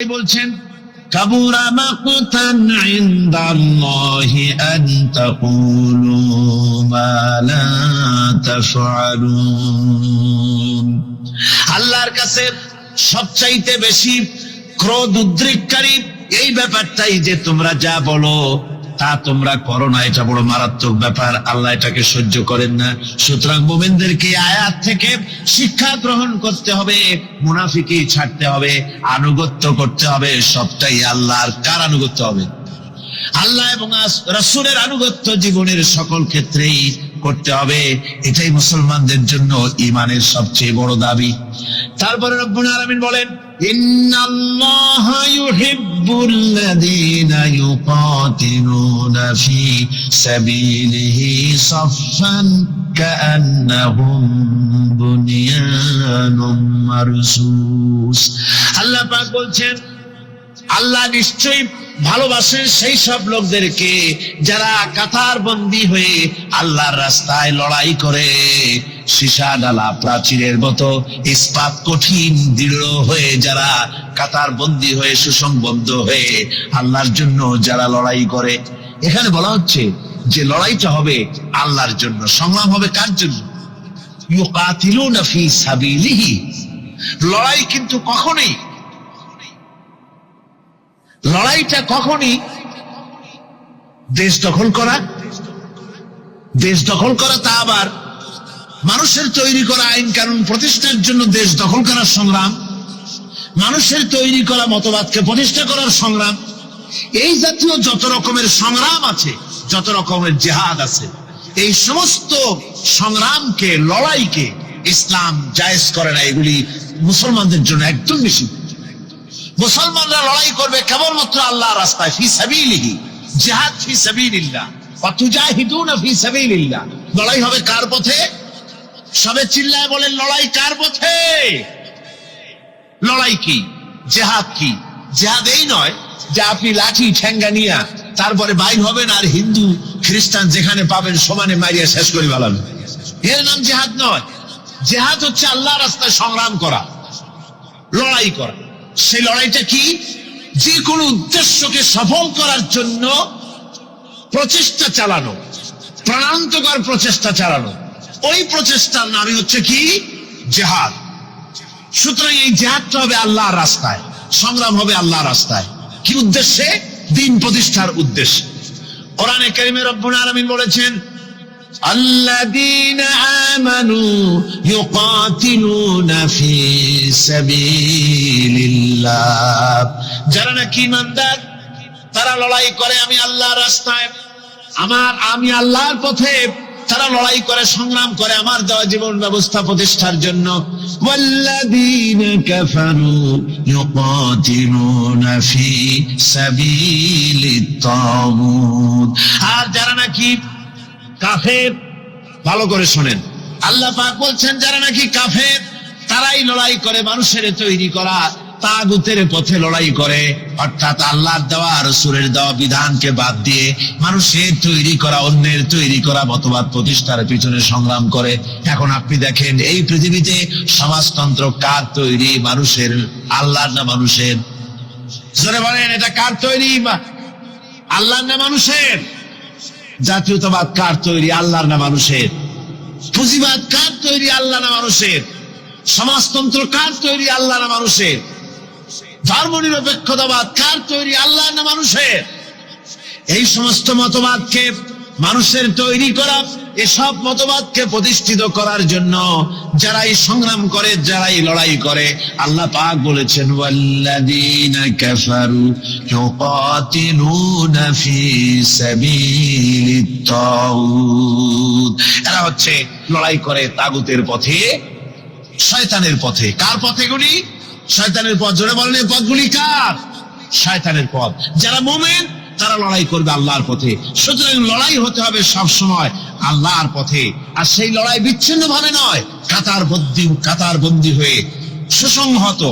বলছেন কাবুরা মাকতান ইনদাল্লাহি আন তাকুলু মা লা তাফআলুন। আল্লাহর কাছে সবচাইতে বেশি ক্রোধ উদ্রেককারী এই ব্যাপারটাই যে তোমরা যা বলো তা তোমরা করো না। এটা বড় মারাত্মক ব্যাপার, আল্লাহ এটাকে সহ্য করেন না। সুতরাং মুমিনদেরকে আয়াত থেকে শিক্ষা গ্রহণ করতে হবে, মুনাফিকি ছাড়তে হবে, আনুগত্য করতে হবে। সবটাই আল্লাহর। কার আনুগত্য হবে? আল্লাহ এবং রাসূলের আনুগত্য জীবনের সকল ক্ষেত্রেই করতে হবে। এটাই মুসলমানদের জন্য ঈমানের সবচেয়ে বড় দাবি। তারপরে রব্বুল আলামিন বলেন ইন্নাল্লাহা ইউহিব্বুল্লাযীনা ইউকাতিলুনা ফী সাবিলিহি সাফফান কাআন্নাহুম বুনিয়ানুম মারসুস। আল্লাহ পাক বলছেন আল্লাহ নিশ্চয়ই ভালোবাসেন সেই সব লোকদেরকে যারা কাতার বন্দী হয়ে আল্লাহর রাস্তায় লড়াই করে, সীসা ডালা প্রাচীরের মতো ইস্পাত কঠিন দৃঢ় হয়ে যারা কাতার বন্দী হয়ে সুসংবদ্ধ হয়ে আল্লাহর জন্য যারা লড়াই করে। এখানে বলা হচ্ছে যে লড়াইটা হবে আল্লাহর জন্য। সংগ্রাম হবে কার জন্য? ইউকাতিলুনা ফী সাবিলিহি। লড়াই কিন্তু কখনোই, লড়াইটা কখনই দেশ দখল করা, দেশ দখল করা তা আবার মানুষের তৈরি করা আইন কানুন প্রতিষ্ঠার জন্য দেশ দখল করার সংগ্রাম, মানুষের তৈরি করা মতবাদকে প্রতিষ্ঠা করার সংগ্রাম, এই জাতীয় যত রকমের সংগ্রাম আছে, যত রকমের জিহাদ আছে, এই সমস্ত সংগ্রামকে, লড়াইকে ইসলাম জায়েজ করে না। এগুলি মুসলমানদের জন্য একদম নিষিদ্ধ। মুসলমানরা লড়াই করবে কেবলমাত্র আল্লাহর রাস্তায়, ফি সাবিলিহি, জিহাদ ফি সাবিলিল্লাহ, ওয়া তুজাহিদুনা ফি সাবিলিল্লাহ। লড়াই হবে কার পথে? সবে চিল্লায় বলেন লড়াই কার পথে? লড়াই কি? জিহাদ কি? জিহাদ এই নয় যে আপনি লাঠি ঠেঙ্গা নিয়া তারপরে বাইর হবেন আর হিন্দু খ্রিস্টান যেখানে পাবেন সমানে মারিয়া শেষ করে ফেলাবেন। এর নাম জিহাদ নয়। জিহাদ হচ্ছে আল্লাহর রাস্তায় সংগ্রাম করা, লড়াই করা। সেই লড়াইটা কি? যে কোনো উদ্দেশ্যকে সফল করার জন্য প্রচেষ্টা চালানো, প্রাণান্তকর প্রচেষ্টা চালানো, ওই প্রচেষ্টার নামই হচ্ছে কি? জিহাদ। সুতরাং এই জিহাদটা হবে আল্লাহর রাস্তায়, সংগ্রাম হবে আল্লাহর রাস্তায়। কি উদ্দেশ্যে? দ্বীন প্রতিষ্ঠার উদ্দেশ্যে। কোরআনে কারীমে রব্বুল আলামিন বলেছেন الذين آمنوا يقاتلون في سبيل الله। যারা নাকি ঈমানদার তারা লড়াই করে আমি আল্লাহর রাস্তায়, আমি আল্লাহর পথে তারা লড়াই করে, সংগ্রাম করে আমার দেওয়া জীবন ব্যবস্থা প্রতিষ্ঠার জন্য। والذين كفروا يقاتلون في سبيل الطاغوت। আর যারা নাকি কাফের, ভালো করে শোনেন, আল্লাহ পাক বলছেন যারা নাকি কাফের তারাই লড়াই করে মানুষের তৈরি করা তাগুতের পথে লড়াই করে, অর্থাৎ আল্লাহর দেওয়া রাসূলের দেওয়া বিধানকে বাদ দিয়ে মানুষের তৈরি করা, অন্যের তৈরি করা মতবাদ প্রতিষ্ঠার পিছনে সংগ্রাম করে। এখন আপনি দেখেন এই পৃথিবীতে সমাজতন্ত্র কার তৈরি? মানুষের। আল্লাহর না মানুষের? জোরে বলেন এটা কার তৈরি? আল্লাহর না মানুষের? জাতীয়তাবাদ কার তৈরি? আল্লাহর না মানুষের? পুঁজিবাদ কার তৈরি? আল্লাহ না মানুষের? সমাজতন্ত্র কার তৈরি? আল্লাহ না মানুষের? ধর্মনিরপেক্ষতাবাদ কার তৈরি? আল্লাহ না মানুষের? এই সমস্ত মতবাদকে মানুষের তৈরি করা, এসব মতবাদকে প্রতিষ্ঠিত করার জন্য যারাই সংগ্রাম করে, যারাই লড়াই করে, আল্লাহ পাক বলেছেন ওয়াল্লাযীনা কাফারু ইউকাতিলুনা ফী সাবিলিত তাগুত। এরা হচ্ছে লড়াই করে তাগুতের পথে, শয়তানের পথে। কার পথে গুলি? শয়তানের পথ। জোরে বলেন এই পথগুলি কার? শয়তানের পথ। যারা মুমিন তারা লড়াই করবে আল্লাহর পথে। সুতরাং লড়াই হতে হবে সব সময় আল্লাহর পথে। আর সেই লড়াই বিচ্ছিন্ন ভাবে নয়, কাতার বন্দী হয়ে সুসংহত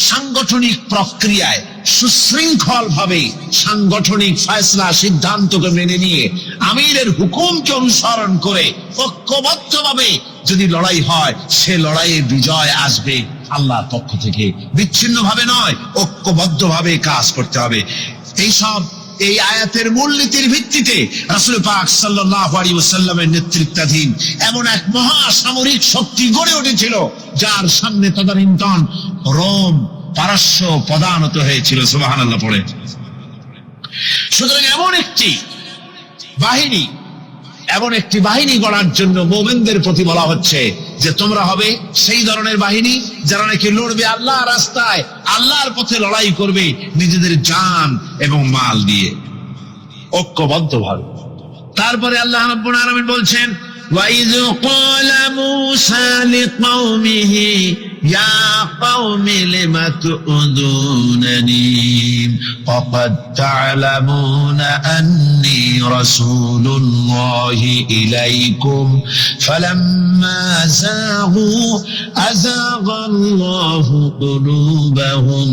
সাংগঠনিক প্রক্রিয়ায় সুশৃঙ্খল ভাবে সাংগঠনিক ফয়সলা সিদ্ধান্তকে মেনে নিয়ে আমিরের হুকুমকে অনুসরণ করে ঐক্যবদ্ধ ভাবে যদি লড়াই হয়, সে লড়াইয়ে বিজয় আসবে। আল্লাহর পক্ষ থেকে, বিচ্ছিন্ন ভাবে নয়, ঐক্যবদ্ধ ভাবে কাজ করতে হবে। এই আয়াতের মূলনীতির ভিত্তিতে রাসূল পাক সাল্লাল্লাহু আলাইহি ওয়াসাল্লামের নেতৃত্বাধীন এমন এক মহাসামরিক শক্তি গড়ে উঠেছিল যার সামনে তদানীন্তন রোম পারস্য পদানত হয়েছিল। সুবহানাল্লাহ পড়ে। সুতরাং এমন একটি বাহিনী গড়ার জন্য মুমিনদের প্রতি বলা হচ্ছে যে তোমরা হবে সেই ধরনের বাহিনী যারা নাকি লড়বে আল্লাহর রাস্তায়, আল্লাহর পথে লড়াই করবে নিজেদের জান এবং মাল দিয়ে, ঐক্যবদ্ধভাবে। তারপরে আল্লাহ রাব্বুল আলামিন বলছেন, وَإِذْ قَالَ مُوسَى لِقَوْمِهِ يَا قَوْمِ لِمَ تُؤْذُونَنِي وَقَدْ تَعْلَمُونَ أَنِّي رَسُولُ اللَّهِ إِلَيْكُمْ فَلَمَّا زَاغُوا أَزَاغَ اللَّهُ قُلُوبَهُمْ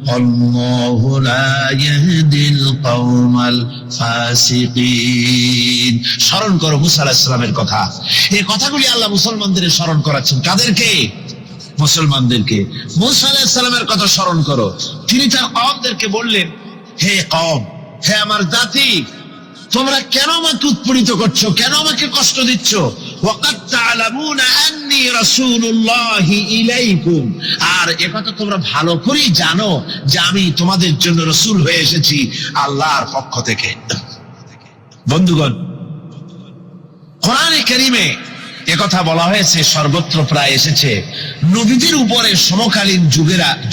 وَاللَّهُ لَا يَهْدِي الْقَوْمَ الْفَاسِقِينَ। স্মরণ করো মুসা আলাইহিস সালামের কথা। এই কথাগুলি আল্লাহ মুসলমানদের স্মরণ করাচ্ছেন। কাদেরকে? মুসলমানদেরকে। মুসা আলাইহিস সালামের কথা স্মরণ করো। তিনি তার কওমদেরকে বললেন, হে কওম, হে আমার জাতি, তোমরা কেন আমাকে উৎপীড়িত করছো, কেন আমাকে কষ্ট দিচ্ছ? ওয়াকাদ তা'লামুনা আন্নী রাসূলুল্লাহি ইলাইকুম, আর একথা তোমরা ভালো করেই জানো যে আমি তোমাদের জন্য রাসূল হয়ে এসেছি আল্লাহর পক্ষ থেকে। বন্ধুগণ, কোরআনে কারীমে একথা বলা হয়েছে, সর্বত্র প্রায় এসেছে, নবীদের উপরে সমকালীন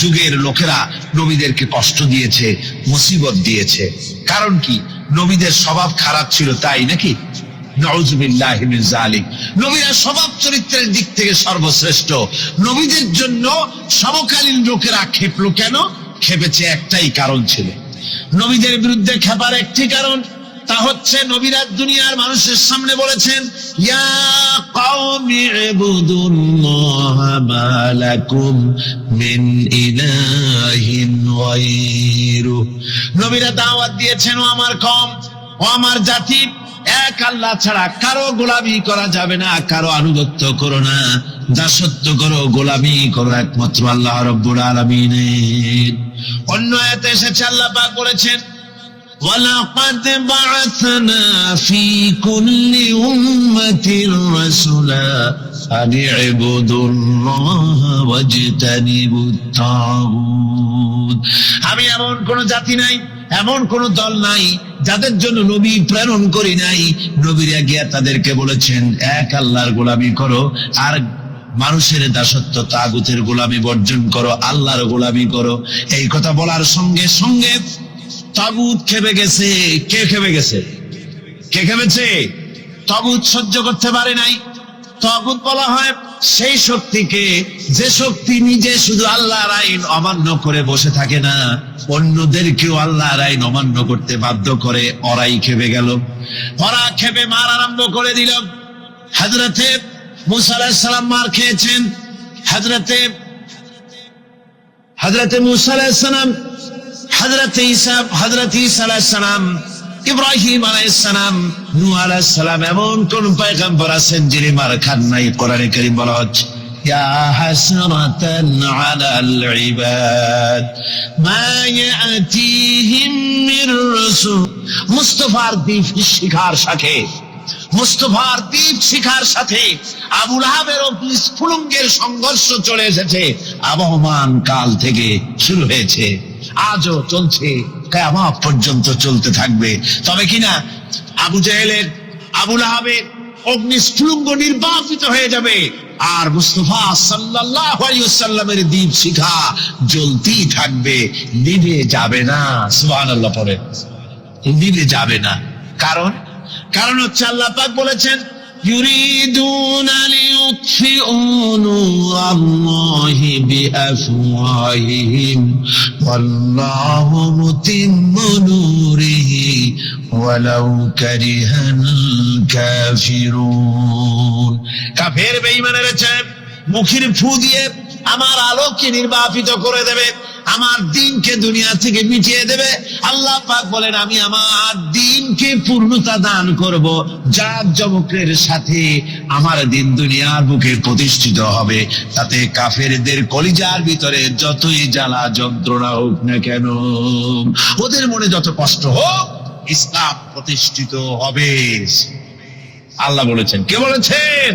যুগের লোকেরা নবীদেরকে কষ্ট দিয়েছে, মুসিবত দিয়েছে। কারণ কি? নবীদের স্বভাব খারাপ ছিল, তাই নাকি? নাউযুবিল্লাহি মিন যালিক। নবীরা স্বভাব চরিত্রের দিক থেকে সর্বশ্রেষ্ঠ। নবীদের জন্য সমকালীন লোকেরা খেপলো কেন? খেপেছে একটাই কারণ ছিল। নবীদের বিরুদ্ধে খেপার একটি কারণ, তা হচ্ছে নবীরা দুনিয়ার মানুষের সামনে বলেছেন, ইয়া কওমি ইবুদুল্লাহা মা লাকুম মিন ইলাহিন গায়রু। নবীরা দাওয়াত দিয়েছেন, ও আমার কওম, ও আমার জাতি, এক আল্লাহ ছাড়া কারো গোলামি করা যাবে না, কারো আনুগত্য করো না, দাসত্ব করো, গোলামি করো একমাত্র আল্লাহ রাব্বুল আলামিনের। অন্য আয়াতে এসেছে, আল্লাহ পাক বলেছেন, وَلَقَدْ بَعَثْنَا فِي كُلِّ أُمَّةٍ رَسُولًا أَنِ اعْبُدُوا اللَّهَ وَاجْتَنِبُوا الطَّاغُوتَ। আমি এমন কোন জাতি নাই, এমন কোন দল নাই যাদের জন্য নবী প্রেরণ করি নাই। নবীরা গিয়া তাদেরকে বলেছেন, এক আল্লাহর গোলামি করো, আর মানুষের দাসত্ব তাগুতের গোলামি বর্জন করো, আল্লাহর গোলামি করো। এই কথা বলার সঙ্গে সঙ্গে তাগুত খেপে গেছে। কে খেপে গেছে? কে খেপেছে? তাগুত সহ্য করতে পারে নাই। তাগুত বলা হয় সেই শক্তিকে, যে শক্তি নিজে শুধু আল্লাহর আইন অমান্য করে বসে থাকে না, অন্যদেরকেও আল্লাহর আইন অমান্য করতে বাধ্য করে। ওরাই খেপে গেল। ওরা খেপে মার আরম্ভ করে দিল। হযরতে মুসা আলাইহিস সালাম মার খেয়েছেন। হযরতে মুসা আলাইহিস সালাম, হযরত ঈসা আলাইহিস সালাম, ইব্রাহিম আলাইহিস সালাম, নূহ আলাইহিস সালাম, এমন কোন পয়গম্বর আছেন যিনি মার খান নাই? কোরআনে কারীম বলা হচ্ছে, ইয়া হাসরাতান আলাল ইবাদ মা ইয়াতিহিম মির রাসূল। মুস্তাফার দ্বীপ শিখার সাথে আবু লাহাবের স্ফুলিঙ্গের সংঘর্ষ চলে এসেছে। আবহমান কাল থেকে শুরু হয়েছে, আজও চলছে, কিয়ামত পর্যন্ত চলতে থাকবে। তবে কিনা আবু জাহেলের, আবু লাহাবের অগ্নিস্ফুলিঙ্গ নির্বাপিত হয়ে যাবে, আর মুস্তাফা সাল্লাল্লাহু আলাইহি ওয়াসাল্লামের দীপ শিখা জ্বলতেই থাকবে, নিভে যাবে না। সুবহানাল্লাহ পড়ে। নিভে যাবে না। কারণ হচ্ছে আল্লাহ পাক বলেছেন, ইউরিদুনা লিইউতফিউ নূরাল্লাহি বিআফওয়াহিহিম ওয়াল্লাহু মুতিম্মু নূরিহি ওয়ালাউ কারিহাল কাফিরুন। কাফের বেঈমানেরা চায় মুখের ফু দিয়ে আমার আলোকে নির্বাপিত করে দেবে, আমার দ্বীনকে দুনিয়া থেকে মিটিয়ে দেবে। আল্লাহ পাক বলেন আমি আমার দ্বীনকে পূর্ণতা দান করব, জাঁকজমকের সাথে আমার দ্বীন দুনিয়ার বুকে প্রতিষ্ঠিত হবে। তাতে কাফেরদের কলিজার ভিতরে যতই জ্বালা যন্ত্রণা হোক না কেন, ওদের মনে যত কষ্ট হোক, ইসলাম প্রতিষ্ঠিত হবে। আল্লাহ বলেছেন, কে বলেছেন?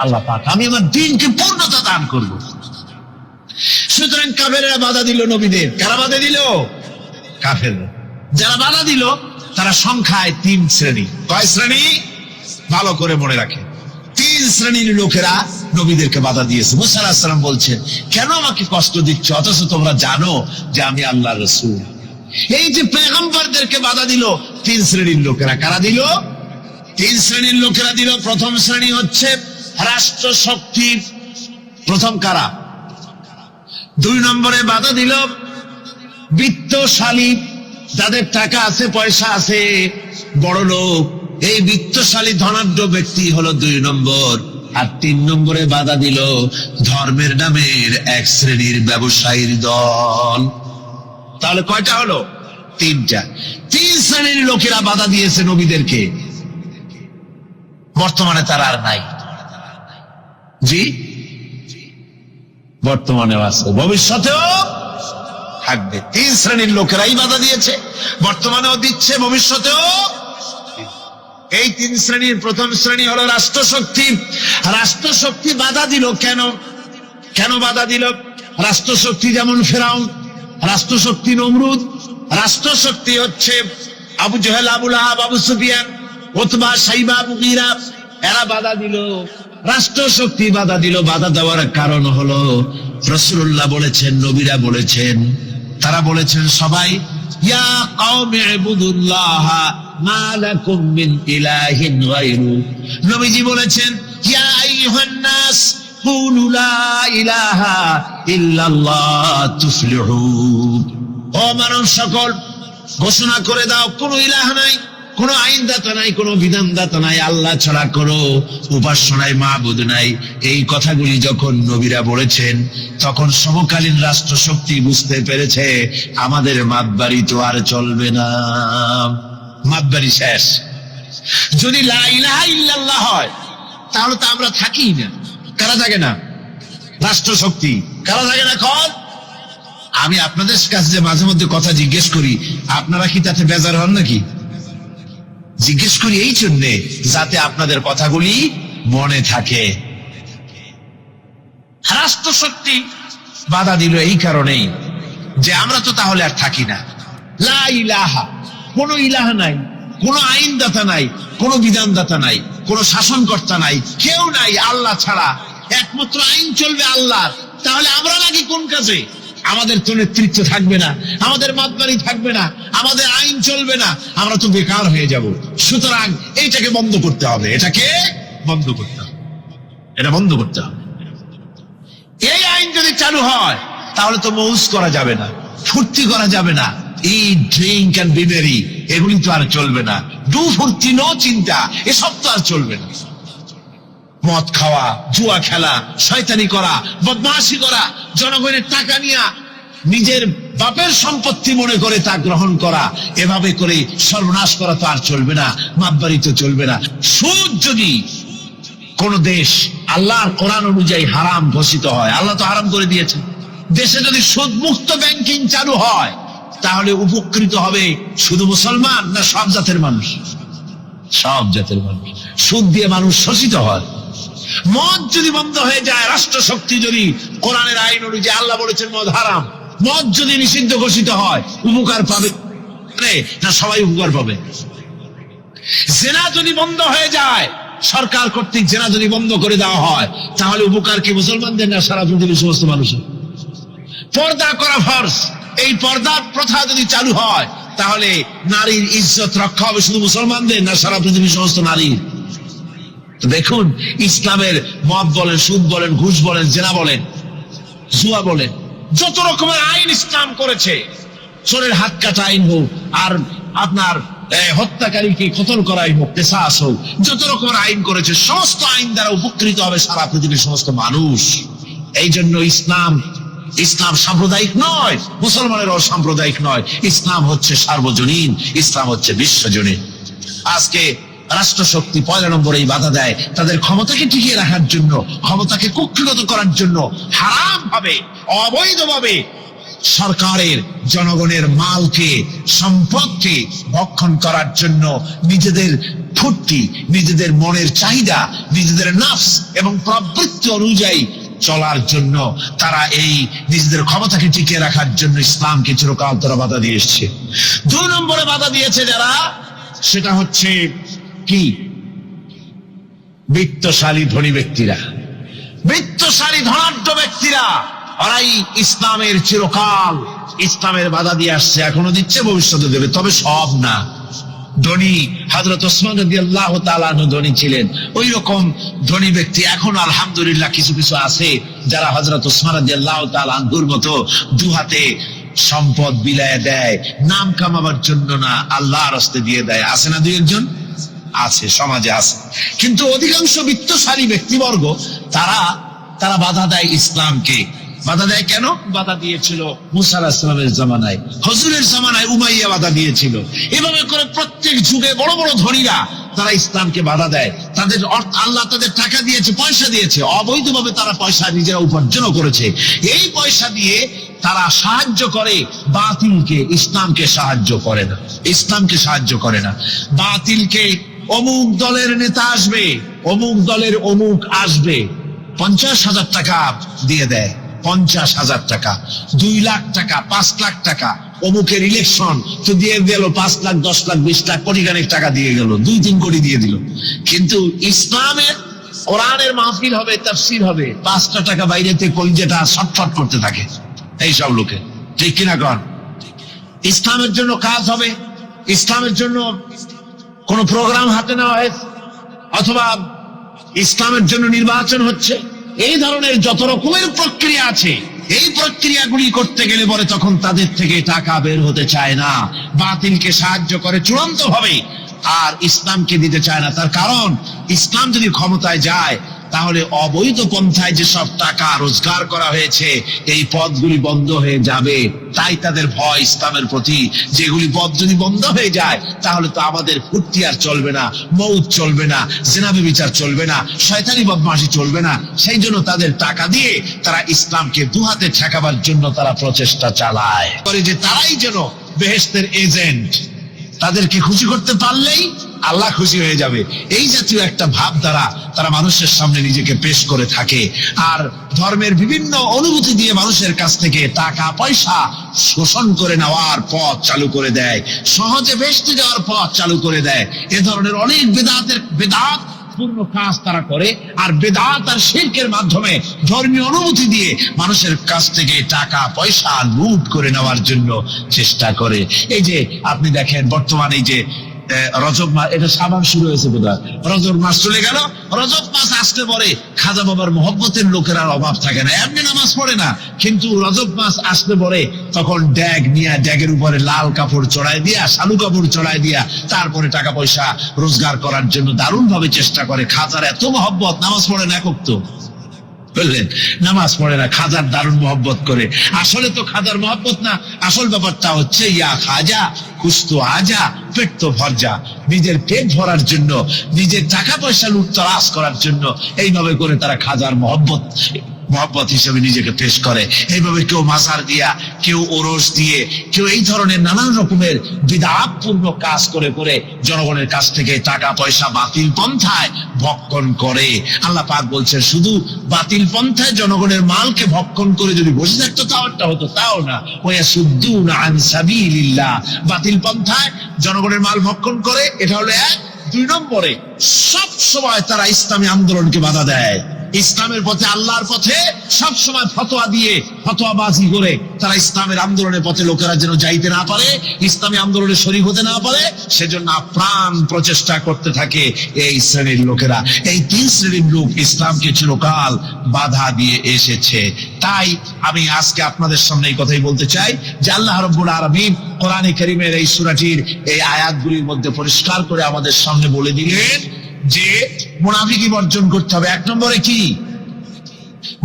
আল্লাহ পাক, আমি আমার দ্বীনকে পূর্ণতা দান করব। সুতরাং কাফেররা বাধা দিল নবীদের। কারা বাধা দিল? কাফেররা। যারা বাধা দিল তারা সংখ্যায় 3 শ্রেণী। কয় শ্রেণী? ভালো করে মনে রাখে। 3 শ্রেণীর লোকেরা নবীদেরকে বাধা দিয়েছে। মুসা আলাইহিস সালাম বলছেন, কেন আমাকে কষ্ট দিচ্ছ অথচ তোমরা জানো যে আমি আল্লাহর রাসূল? এই যে পয়গম্বরদেরকে বাধা দিল 3 শ্রেণীর লোকেরা। কারা দিল? 3 শ্রেণীর লোকেরা দিল। প্রথম শ্রেণী হচ্ছে রাষ্ট্র শক্তি। প্রথম কারা? 2 নম্বরে বাধা দিল বিত্তশালী, যাদের টাকা আছে, পয়সা আছে, বড় লোক। এই বিত্তশালী ধনাঢ্য ব্যক্তি হলো 2 নম্বর। আর 3 নম্বরে বাধা দিল ধর্মের নামের 1 শ্রেণীর ব্যবসায়ীর দল। তাহলে কয়টা হলো? 3টা। 3 শ্রেণীর লোকেরা বাধা দিয়েছে নবীদেরকে। বর্তমানে তারা আর নাই। জি, বর্তমানেও আছে, ভবিষ্যতেও থাকবে। 3 শ্রেণীর লোকেরাই বাধা দিয়েছে, বর্তমানেও দিচ্ছে, ভবিষ্যতেও। এই 3 শ্রেণীর প্রথম শ্রেণী হলো রাষ্ট্রশক্তি। রাষ্ট্রশক্তি বাধা দিল কেন? কেন বাধা দিল? রাষ্ট্রশক্তি যেমন ফেরাউন, রাষ্ট্রশক্তি নমরুদ, রাষ্ট্রশক্তি হচ্ছে আবু জেহেল, আবু লাহাব, আবু সুফিয়ান, উতবা, সাইবা, মুগীরা। এরা বাধা দিল, রাষ্ট্রশক্তি বাধা দিল। বাধা দেওয়ার কারণ হলো রাসূলুল্লাহ বলেছেন, নবীরা বলেছেন, তারা বলেছেন সবাই, ইয়া কওমি ইবুদুল্লাহ মা লাকুম মিন ইলাহিন গায়রু। নবীজি বলেছেন, ইয়া আইয়ুহান নাস কুলু লা ইলাহা ইল্লাল্লাহ তুফলিহুন। ও মানব সকল, ঘোষণা করে দাও কোনো ইলাহ নাই, কোনো আইনদাতা নাই, কোনো বিধানদাতা নাই, আল্লাহ ছাড়া কোনো উপাস্য নাই, মাবুদ নাই। এই কথাগুলি যখন নবীরা বলেছেন, তখন সমকালীন রাষ্ট্রশক্তি বুঝতে পেরেছে আমাদের মাতবাড়ি তো আর চলবে না, মাতবাড়ি শেষ। যদি লা ইলাহা ইল্লাল্লাহ হয় তাহলে তো আমরা থাকি না। কারা থাকে না? রাষ্ট্রশক্তি। কারা থাকে না? কর। আমি আপনাদের কাছে যে মাঝে মধ্যে কথা জিজ্ঞেস করি, আপনারা কি তাতে বেজার হন নাকি? জিজ্ঞেস করি এই জন্যে যাতে আপনাদের কথাগুলি মনে থাকে। রাষ্ট্রশক্তি বাধা দিল এই কারণেই যে আমরা তো তাহলে আর থাকি না। লা ইলাহা, কোনো ইলাহ নাই, কোনো আইনদাতা নাই, কোনো বিধানদাতা নাই, কোনো শাসনকর্তা নাই, কেউ নাই আল্লাহ ছাড়া। একমাত্র আইন চলবে আল্লাহর। তাহলে আমরা নাকি কোন কাজে? আমাদের তো নেতৃত্ব থাকবে না, আমাদের মাতবাড়ি থাকবে না, আমাদের আইন চলবে না, আমরা তো বেকার হয়ে যাব। সুতরাং এইটাকে বন্ধ করতে হবে, এটাকে বন্ধ করতে হবে, এটা বন্ধ করতে হবে। এই আইন যদি চালু হয় তাহলে তো মৌজ করা যাবে না, ফুর্তি করা যাবে না, ইট, ড্রিঙ্ক এন্ড বি মেরি, এগুলি তো আর চলবে না। ডু ফুর্তি, নো চিন্তা, এসব তো আর চলবে না। মদ খাওয়া, জুয়া খেলা, শয়তানি করা, বদমাশি করা, জনগণের টাকা নিয়ে নিজের বাপের সম্পত্তি মনে করে তা গ্রহণ করা, এভাবে করে সর্বনাশ করা তো আর চলবে না, মাতবাড়ি তো চলবে না। সুদ যদি কোন দেশ আল্লাহর কোরআন অনুযায়ী হারাম ঘোষিত হয়, আল্লাহ তো হারাম করে দিয়েছেন, দেশে যদি সুদ মুক্ত ব্যাংকিং চালু হয় তাহলে উপকৃত হবে শুধু মুসলমান না সব জাতের মানুষ? সব জাতের মানুষ। সুদ দিয়ে মানুষ শোষিত হয়। মদ যদি বন্ধ হয়ে যায়, রাষ্ট্রশক্তি যদি কোরআনের আইন অনুযায়ী, আল্লাহ বলেছেন মদ হারাম, মদ যদি নিষিদ্ধ ঘোষিত হয়, উপকার পাবে না সবাই উপকার পাবে? জেনা যদি বন্ধ হয়ে যায়, সরকার কর্তৃক জেনা যদি বন্ধ করে দেওয়া হয়, তাহলে উপকার কি মুসলমানদের না সারা পৃথিবীর সমস্ত মানুষের? পর্দা করা ফরজ, এই পর্দা প্রথা যদি চালু হয় তাহলে নারীর ইজ্জত রক্ষা হবে শুধু মুসলমানদের না সারা পৃথিবীর সমস্ত নারীর? দেখুন, ইসলামের মদ বলেন, সুদ বলেন, ঘুষ বলেন, জেনা বলেন, জুয়া বলেন, যত রকমের আইন ইসলাম করেছে, চোরের হাত কাটা আইন হোক, আর আপনার হত্যাকারীকে কতল করাই হোক, কেসাস হোক, যত রকমের আইন করেছে, সমস্ত আইন দ্বারা উপকৃত হবে সারা পৃথিবীর সমস্ত মানুষ। এই জন্য ইসলাম ইসলাম সাম্প্রদায়িক নয়, মুসলমানেরও সাম্প্রদায়িক নয়। ইসলাম হচ্ছে সার্বজনীন, ইসলাম হচ্ছে বিশ্বজনীন। আজকে রাষ্ট্রশক্তি পয়লা নম্বরেই বাধা দেয় তাদের ক্ষমতাকে টিকিয়ে রাখার জন্য, ক্ষমতাকে কুক্ষিগত করার জন্য হারাম ভাবে, অবৈধভাবে সরকারের জনগণের মালকে, সম্পদকে ভক্ষণ করার জন্য নিজেদের ফুর্তি, নিজেদের মনের চাহিদা, নিজেদের নফস এবং প্রবৃত্তি অনুযায়ী চলার জন্য তারা এই নিজেদের ক্ষমতাকে টিকিয়ে রাখার জন্য ইসলামকে চিরকাল তারা বাধা দিয়ে এসছে। 2 নম্বরে বাধা দিয়েছে যারা, সেটা হচ্ছে কি? বিত্তশালী ধনী ব্যক্তিরা, বিত্তশালী ধনাঢ্য ব্যক্তিরা, ওরাই ইসলামের চিরকাল ইসলামের বাধা দিয়ে আসছে, এখনো দিচ্ছে, ভবিষ্যতে দেবে, তবে সব না। ধনী হযরত ওসমান রাদিয়াল্লাহু তাআলা আনহু ধনী ছিলেন, ওই রকম ধনী ব্যক্তি এখন আলহামদুলিল্লাহ কিছু কিছু আছে যারা হযরত ওসমান রাদিয়াল্লাহু তাআলা আনহুর মতো দুহাতে সম্পদ বিলায় দেয়, নাম কামাবার জন্য না, আল্লাহর রাস্তে দিয়ে দেয়। আছে না দুই একজন? আছে, সমাজে আছে। কিন্তু অধিকাংশ বিত্তশালী ব্যক্তিবর্গ তারা বাধা দেয় ইসলামকে। বাধা দেয় কেন? বাধা দিয়েছিল মুসা আলাইহিস সালামের জামানায়, হুজুরের জামানায় উমাইয়া বাধা দিয়েছিল। এভাবে করে প্রত্যেক যুগে বড় বড় ধনীরা তারা ইসলামকে বাধা দেয়। তাদের আল্লাহ তাদের টাকা দিয়েছে, পয়সা দিয়েছে, অবৈধভাবে তারা পয়সা নিজেরা উপার্জন করেছে। এই পয়সা দিয়ে তারা সাহায্য করে বাতিলকে, ইসলামকে সাহায্য করে না, ইসলামকে সাহায্য করে না। বাতিলকে অমুক দলের নেতা আসবে, অমুক দলের অমুক আসবে, 50,000 টাকা দিয়ে দেয়, 50,000 টাকা, 2 লাখ টাকা, 5 লাখ টাকা, অমুকের ইলেকশন তো দিয়ে গেল 5 লাখ, 10 লাখ, 20 লাখ, কোটি খানেক টাকা দিয়ে গেল, 2-3 কোটি দিয়ে দিল। কিন্তু ইসলামের কোরআনের মাহফিল হবে, তাফসীর হবে, 5টা টাকা বাইরেতে কলিজাটা ছটফট করতে থাকে এইসব লোকে, ঠিক কিনা কন? ইসলামের জন্য কাজ হবে, ইসলামের জন্য কোন প্রোগ্রাম হাতে নেওয়া হয়েছে, অথবা ইসলামের জন্য নির্বাচন হচ্ছে, এই ধরনের যত রকমের প্রক্রিয়া আছে, এই প্রক্রিয়াগুলি করতে গেলে পরে তখন তাদের থেকে টাকা বের হতে চায় না, বাতিলকে সাহায্য করে চূড়ান্ত ভাবে, আর ইসলামকে দিতে চায় না। তার কারণ ইসলাম যদি ক্ষমতায় যায় তাহলে অবৈধ পন্থায় যেসব টাকা রোজগার করা হয়েছে এই পথগুলি বন্ধ হয়ে যাবে। তাই তাদের ভয় ইসলামের প্রতি, যেগুলি পথ যদি বন্ধ হয়ে যায় তাহলে তো আমাদের ফুর্তি আর চলবে না, মৌত চলবে না, জিনা ব্যভিচার চলবে না, শয়তানি বদমাশি চলবে না। সেই জন্য তাদের টাকা দিয়ে তারা ইসলামকে দুহাতে ঠেকাবার জন্য তারা প্রচেষ্টা চালায়, করে যে তারাই যেন বেহেশতের এজেন্ট, তাদেরকে খুশি করতে পারলেই আল্লাহ খুশি হয়ে যাবে। এই জাতীয় একটা ভাব দ্বারা তারা মানুষের সামনে নিজেকে পেশ করে থাকে, আর ধর্মের বিভিন্ন অনুভূতি দিয়ে মানুষের কাছ থেকে টাকা পয়সা শোষণ করে নেওয়ার পথ চালু করে দেয়, সহজে বেহেশতে যাওয়ার পথ চালু করে দেয়। এ ধরনের অনেক বেদাত পূর্ণ কাজ তারা করে, আর বেদাত আর শিরকের মাধ্যমে ধর্মীয় অনুভূতি দিয়ে মানুষের কাছ থেকে টাকা পয়সা লুট করে নেওয়ার জন্য চেষ্টা করে। এই যে আপনি দেখেন বর্তমানে এই যে রজব মাস, এটা সাবান শুরু হয়েছে বোধহয়, রজব মাস চলে গেল, রজব মাস আসতে পরে খাজা বাবার মহব্বতের লোকের আর অভাব থাকে না, এমনি নামাজ পড়ে না, কিন্তু রজব মাস আসতে পরে তখন ড্যাগ নিয়ে, ড্যাগের উপরে লাল কাপড় চড়াই দিয়া, শালু কাপড় চড়াই দিয়া তারপরে টাকা পয়সা রোজগার করার জন্য দারুণ ভাবে চেষ্টা করে। খাজার এত মহব্বত, নামাজ পড়ে না একক তো, বললেন নামাজ পড়ে না, খাজার দারুণ মহব্বত করে। আসলে তো খাজার মহব্বত না, আসল ব্যাপারটা হচ্ছে ইয়া খাজা কুছ তো আজা, পেট তো ভর যা, নিজের পেট ভরার জন্য, নিজের টাকা পয়সা লুটতরাজ করার জন্য এইভাবে করে তারা খাজার মহব্বত হিসেবে নিজেকে পেশ করে। এইভাবে কেউ মাজার দিয়া, কেউ ওরস দিয়ে, কেউ এই ধরনের নানান রকমের বিদআতপূর্ণ কাজ করে করে জনগণের কাছ থেকে টাকা পয়সা বাতিল পন্থায় ভক্ষণ করে। আল্লাহ পাক বলছেন শুধু বাতিল পন্থায় জনগণের মালকে ভক্ষণ করে যদি বসে থাকতো তাওটা হতো, তাও না। ওয়াসুদ্দুনা আন সাবিলিল্লাহ, বাতিল পন্থায় জনগণের মাল ভক্ষণ করে, এটা হলো 1। 2 নম্বরে সব সময় তারা ইসলামী আন্দোলনকে বাধা দেয়, ইসলামের পথে, আল্লাহর পথে সব সময় ফতোয়া দিয়ে, ফতোয়াবাজি করে তারা ইসলামের আন্দোলনের পথে লোকেরা যেন যাইতে না পারে, ইসলামী আন্দোলনে শরীক হতে না পারে, সেজন্য আপ্রাণ প্রচেষ্টা করতে থাকে এই শ্রেণীর লোকেরা। এই 3 শ্রেণীর লোক ইসলামকে চিরকাল বাধা দিয়ে এসেছে। তাই আমি আজকে আপনাদের সামনে এই কথাই বলতে চাই যে আল্লাহ রাব্বুল আলামিন কোরআনে কারীমের এই সূরাটির এই আয়াতগুলির মধ্যে পরিষ্কার করে আমাদের সামনে বলে দিলেন যে মুনাফিকি বর্জন করতে হবে। 1 নম্বরে কি?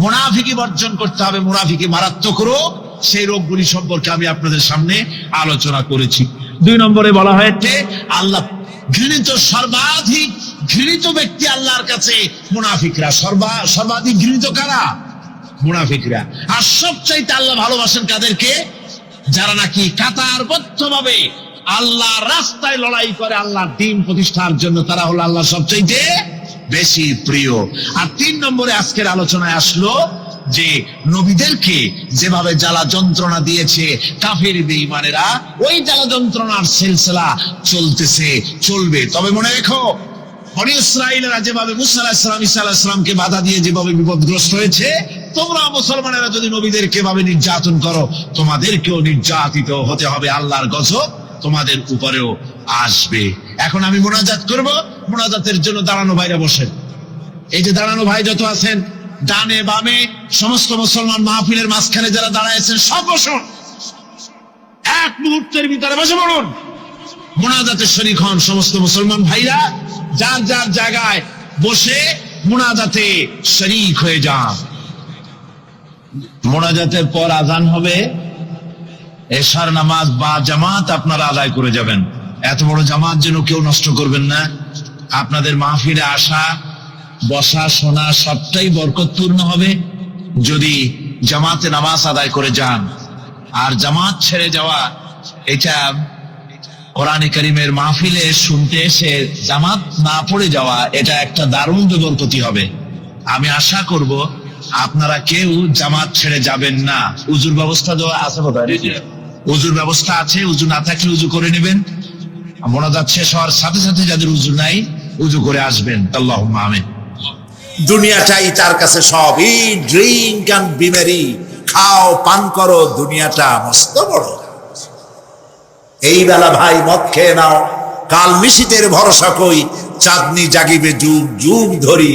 মুনাফিকি বর্জন করতে হবে। মুনাফিকি মারাত্মক রোগ, সেই রোগগুলি সম্পর্কে আমি আপনাদের সামনে আলোচনা করেছি। 2 নম্বরে বলা হয়েছে আল্লাহ ঘৃণিত, সর্বাধিক ঘৃণিত ব্যক্তি আল্লাহর কাছে মুনাফিকরা। সর্বাধিক ঘৃণিত কারা? মুনাফিকরা। আর সবচাইতে আল্লাহ ভালোবাসেন কাদেরকে? যারা নাকি কাতারবদ্ধভাবে আল্লাহর রাস্তায় লড়াই করে আল্লাহর দ্বীন প্রতিষ্ঠার জন্য, তারা হলো আল্লাহ সবচাইতে বেশি প্রিয়। আর 3 নম্বরে আজকের আলোচনায় আসলো যে নবীদেরকে যেভাবে জ্বালা যন্ত্রণা দিয়েছে কাফের বেঈমানেরা, ওই জ্বালা যন্ত্রণার সিলসিলা চলতেছে, চলবে। তবে মনে রেখো, বনী ইসরাঈলেরা যেভাবে মুসা আলাইহিস সালাম, ঈসা আলাইহিস সালামকে বাধা দিয়ে যেভাবে বিপদগ্রস্ত হয়েছে, তোমরা মুসলমানেরা যদি নবীদেরকে ভাবে নির্যাতন করো, তোমাদেরকেও নির্যাতিত হতে হবে। আল্লাহর গজব তোমাদের উপরেও আসবে। এখন আমি মুনাজাত করব। মুনাজাতের জন্য দাঁড়ানো ভাইরা বসেন। এই যে দাঁড়ানো ভাই যত আছেন, ডানে বামে সমস্ত মুসলমান মাহফিলের মাঝখানে যারা দাঁড়াইছেন, সব বসুন। এক মুহূর্তের ভিতরে বসে পড়ুন। মুনাজাতের শরীক হন সমস্ত মুসলমান ভাইরা, যার যার জায়গায় বসে মুনাজাতে শরীক হয়ে যান। মুনাজাতের পর আজান হবে, এশার নামাজ বা জামাত আপনারা আদায় করে যাবেন। এত বড় জামাত যেন কেউ নষ্ট করবেন না। আপনাদের মাহফিলে আসা, বসা, শোনা সবটাই বরকতপূর্ণ হবে যদি জামাতে নামাজ আদায় করে যান। আর জামাত ছেড়ে যাওয়া, এটা কোরআনে কারীমের মাহফিলে শুনতে এসে জামাত না পড়ে যাওয়া, এটা একটা দারুণ দুর্গতি হবে। আমি আশা করব আপনারা কেউ জামাত ছেড়ে যাবেন না। উজুর ব্যবস্থা আছে বোধহয়? উজুর ব্যবস্থা আছে। উজু না থাকলে উজু করে নেবেন। মোনাজাত শেষ হওয়ার সাথে সাথে যাদের উজু নাই, উজু করে আসবেন। আল্লাহুম্মা আমিন। দুনিয়াটাই তার কাছে সব। ইট, ড্রিঙ্ক এন্ড বি মেরি, খাও পান করো, দুনিয়াটা মস্ত বড়। এই বেলা ভাই মদ খেয়ে নাও, কাল মিশিতের ভরসা কই, চাঁদনি জাগিবে যুগ যুগ ধরি,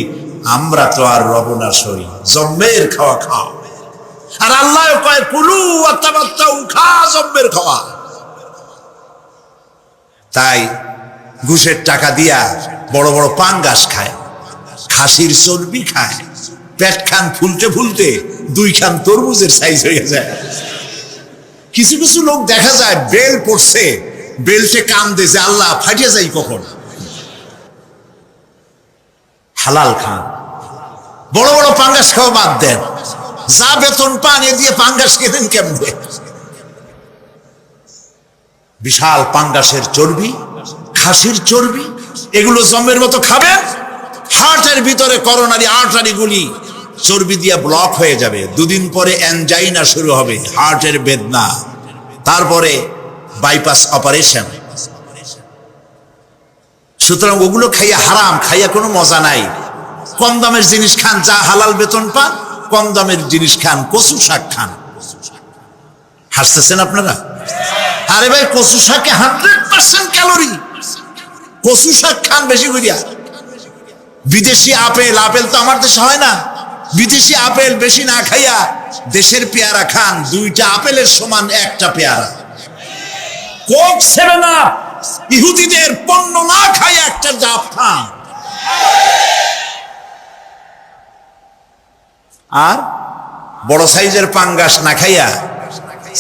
আমরা তো আর রব না সই, জম্মের খাওয়া খাও। আর আল্লাহ কয় কুলু ওয়াতামাত্তাউ, খা জম্মের খাওয়া। তাই ঘুষের টাকা দিয়া বড় বড় পাঙ্গাস খায়, খাসির চর্বি খায়, পেট খান ফুলতে ফুলতে 2 খান তরমুজের সাইজ হয়ে যায়। কিছু কিছু লোক দেখা যায় বেল পড়ছে, বেলটে কান্দে যে আল্লাহ ফাটিয়ে যাই কখন। হালাল খান, বড় বড় পাঙ্গাস খাওয়া বাদ দেন। যা বেতন পান এ দিয়ে পাঙ্গাস কেনেন কেমনে? বিশাল পাঙ্গাসের চর্বি, খাসির চর্বি, এগুলো জমের মতো খাবেন, হার্টের ভিতরে করোনারি আর্টারি গুলি চর্বি দিয়ে ব্লক হয়ে যাবে। 2 দিন পরে অ্যানজাইনা শুরু হবে, হার্টের বেদনা, তারপরে বাইপাস অপারেশন। সুতরাং ওগুলো খাইয়া হারাম, খাইয়া কোনো মজা নাই। কম দামের জিনিস খান, যা হালাল বেতন পান, কম দামের জিনিস খান, কচু শাক খান। হাসতেছেন আপনারা? আরে ভাই, কচু শাকে 100% ক্যালোরি। কচু শাক খান বেশি করিয়া। বিদেশি আপেল, আপেল তো আমার দেশে হয় না, বিদেশি আপেল বেশি না খাইয়া দেশের পেয়ারা খান। 2টা আপেলের সমান 1টা পেয়ারা। কোক 7 আপ, ইহুদিদের পণ্য না খাই একটা জাপ খান। আর বড় সাইজের পাঙ্গাস না খাইয়া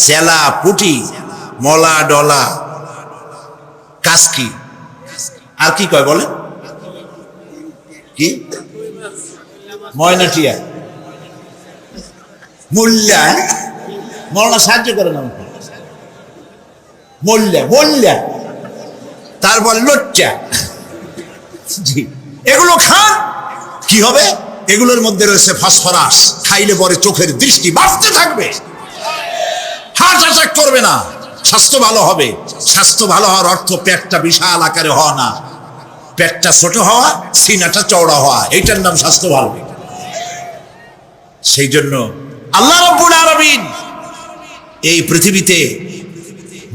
সেলা, পুটি, মলা, ডলা, কাসকি, আর কি কয় বলে, কি ময়নাটিয়া, মোল্লা, মৌলানা সাহায্য করেন আমাকে, মোল্লা মোল্লা, তারপর লোচ্চা, জি, এগুলো খান। কি হবে? এগুলোর মধ্যে রয়েছে ফসফরাস। খাইলে পরে চোখের দৃষ্টি বাড়তে থাকবে, হার্ট অ্যাটাক করবে না, স্বাস্থ্য ভালো হবে। স্বাস্থ্য ভালো হওয়ার অর্থ পেটটা বিশাল আকারে হওয়া না, পেটটা ছোট হওয়া, সিনাটা চওড়া হওয়া, এইটার নাম স্বাস্থ্য ভালো। সেই জন্য আল্লাহ রাব্বুল আলামিন এই পৃথিবীতে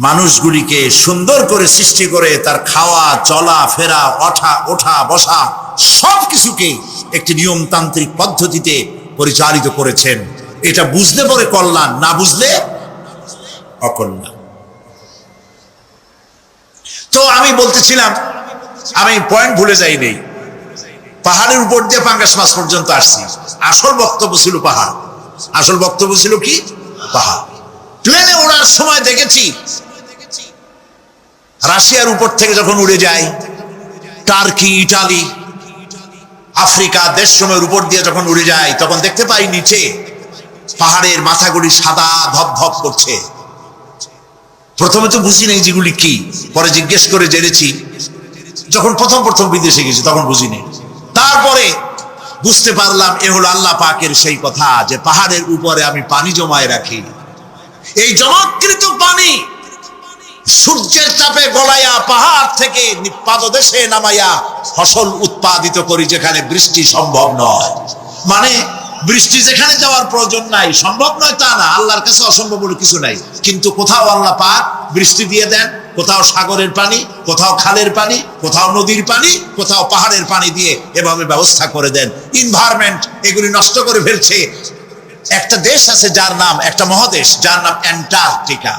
মানুষগুলিকে সুন্দর করে সৃষ্টি করে তার খাওয়া, চলা ফেরা, ওঠা বসা সবকিছুকে একটি নিয়মতান্ত্রিক পদ্ধতিতে পরিচালিত করেছেন। এটা বুঝলে পরে কল্যাণ, না বুঝলে অকল্যাণ। তো আমি বলতেছিলাম, আমি পয়েন্ট ভুলে যাইনি। পাহাড়ের উপর দিয়ে পাঙ্গাস মাছ পর্যন্ত আসছি। আসল বক্তব্য ছিল পাহাড়, আসল বক্তব্য ছিল কি? পাহাড়। প্লেনে ওড়ার সময় দেখেছি রাশিয়ার উপর থেকে যখন উড়ে যায়, টার্কি, ইটালি, আফ্রিকা দেশ সময়ের উপর দিয়ে যখন উড়ে যায়, তখন দেখতে পাই নিচে পাহাড়ের মাথাগুলি সাদা ধপধপ করছে। প্রথমে তো বুঝি নাই যেগুলি কি, পরে জিজ্ঞেস করে জেনেছি। যখন প্রথম বিদেশে গেছি তখন বুঝিনি, তারপরে বুঝতে পারলাম এ হলো আল্লাহ পাকের সেই কথা যে পাহাড়ের উপরে আমি পানি জমায় রাখি। এই জমাকৃত পানি সূর্যের তাপে গলাইয়া পাহাড় থেকে পাদদেশে নামাইয়া ফসল উৎপাদিত করি, যেখানে বৃষ্টি সম্ভব নয়। মানে বৃষ্টি যেখানে যাওয়ার প্রয়োজন নাই, সম্ভব নয় তা না, আল্লাহর কাছে অসম্ভব বলে কিছু নাই। কিন্তু কোথাও আল্লাহ পাক বৃষ্টি দিয়ে দেন, কোথাও সাগরের পানি, কোথাও খালের পানি, কোথাও নদীর পানি, কোথাও পাহাড়ের পানি দিয়ে এভাবে ব্যবস্থা করে দেন। এনভায়রনমেন্ট এগুলি নষ্ট করে ফেলছে। একটা দেশ আছে যার নাম, একটা মহাদেশ যার নাম অ্যান্টার্কটিকা।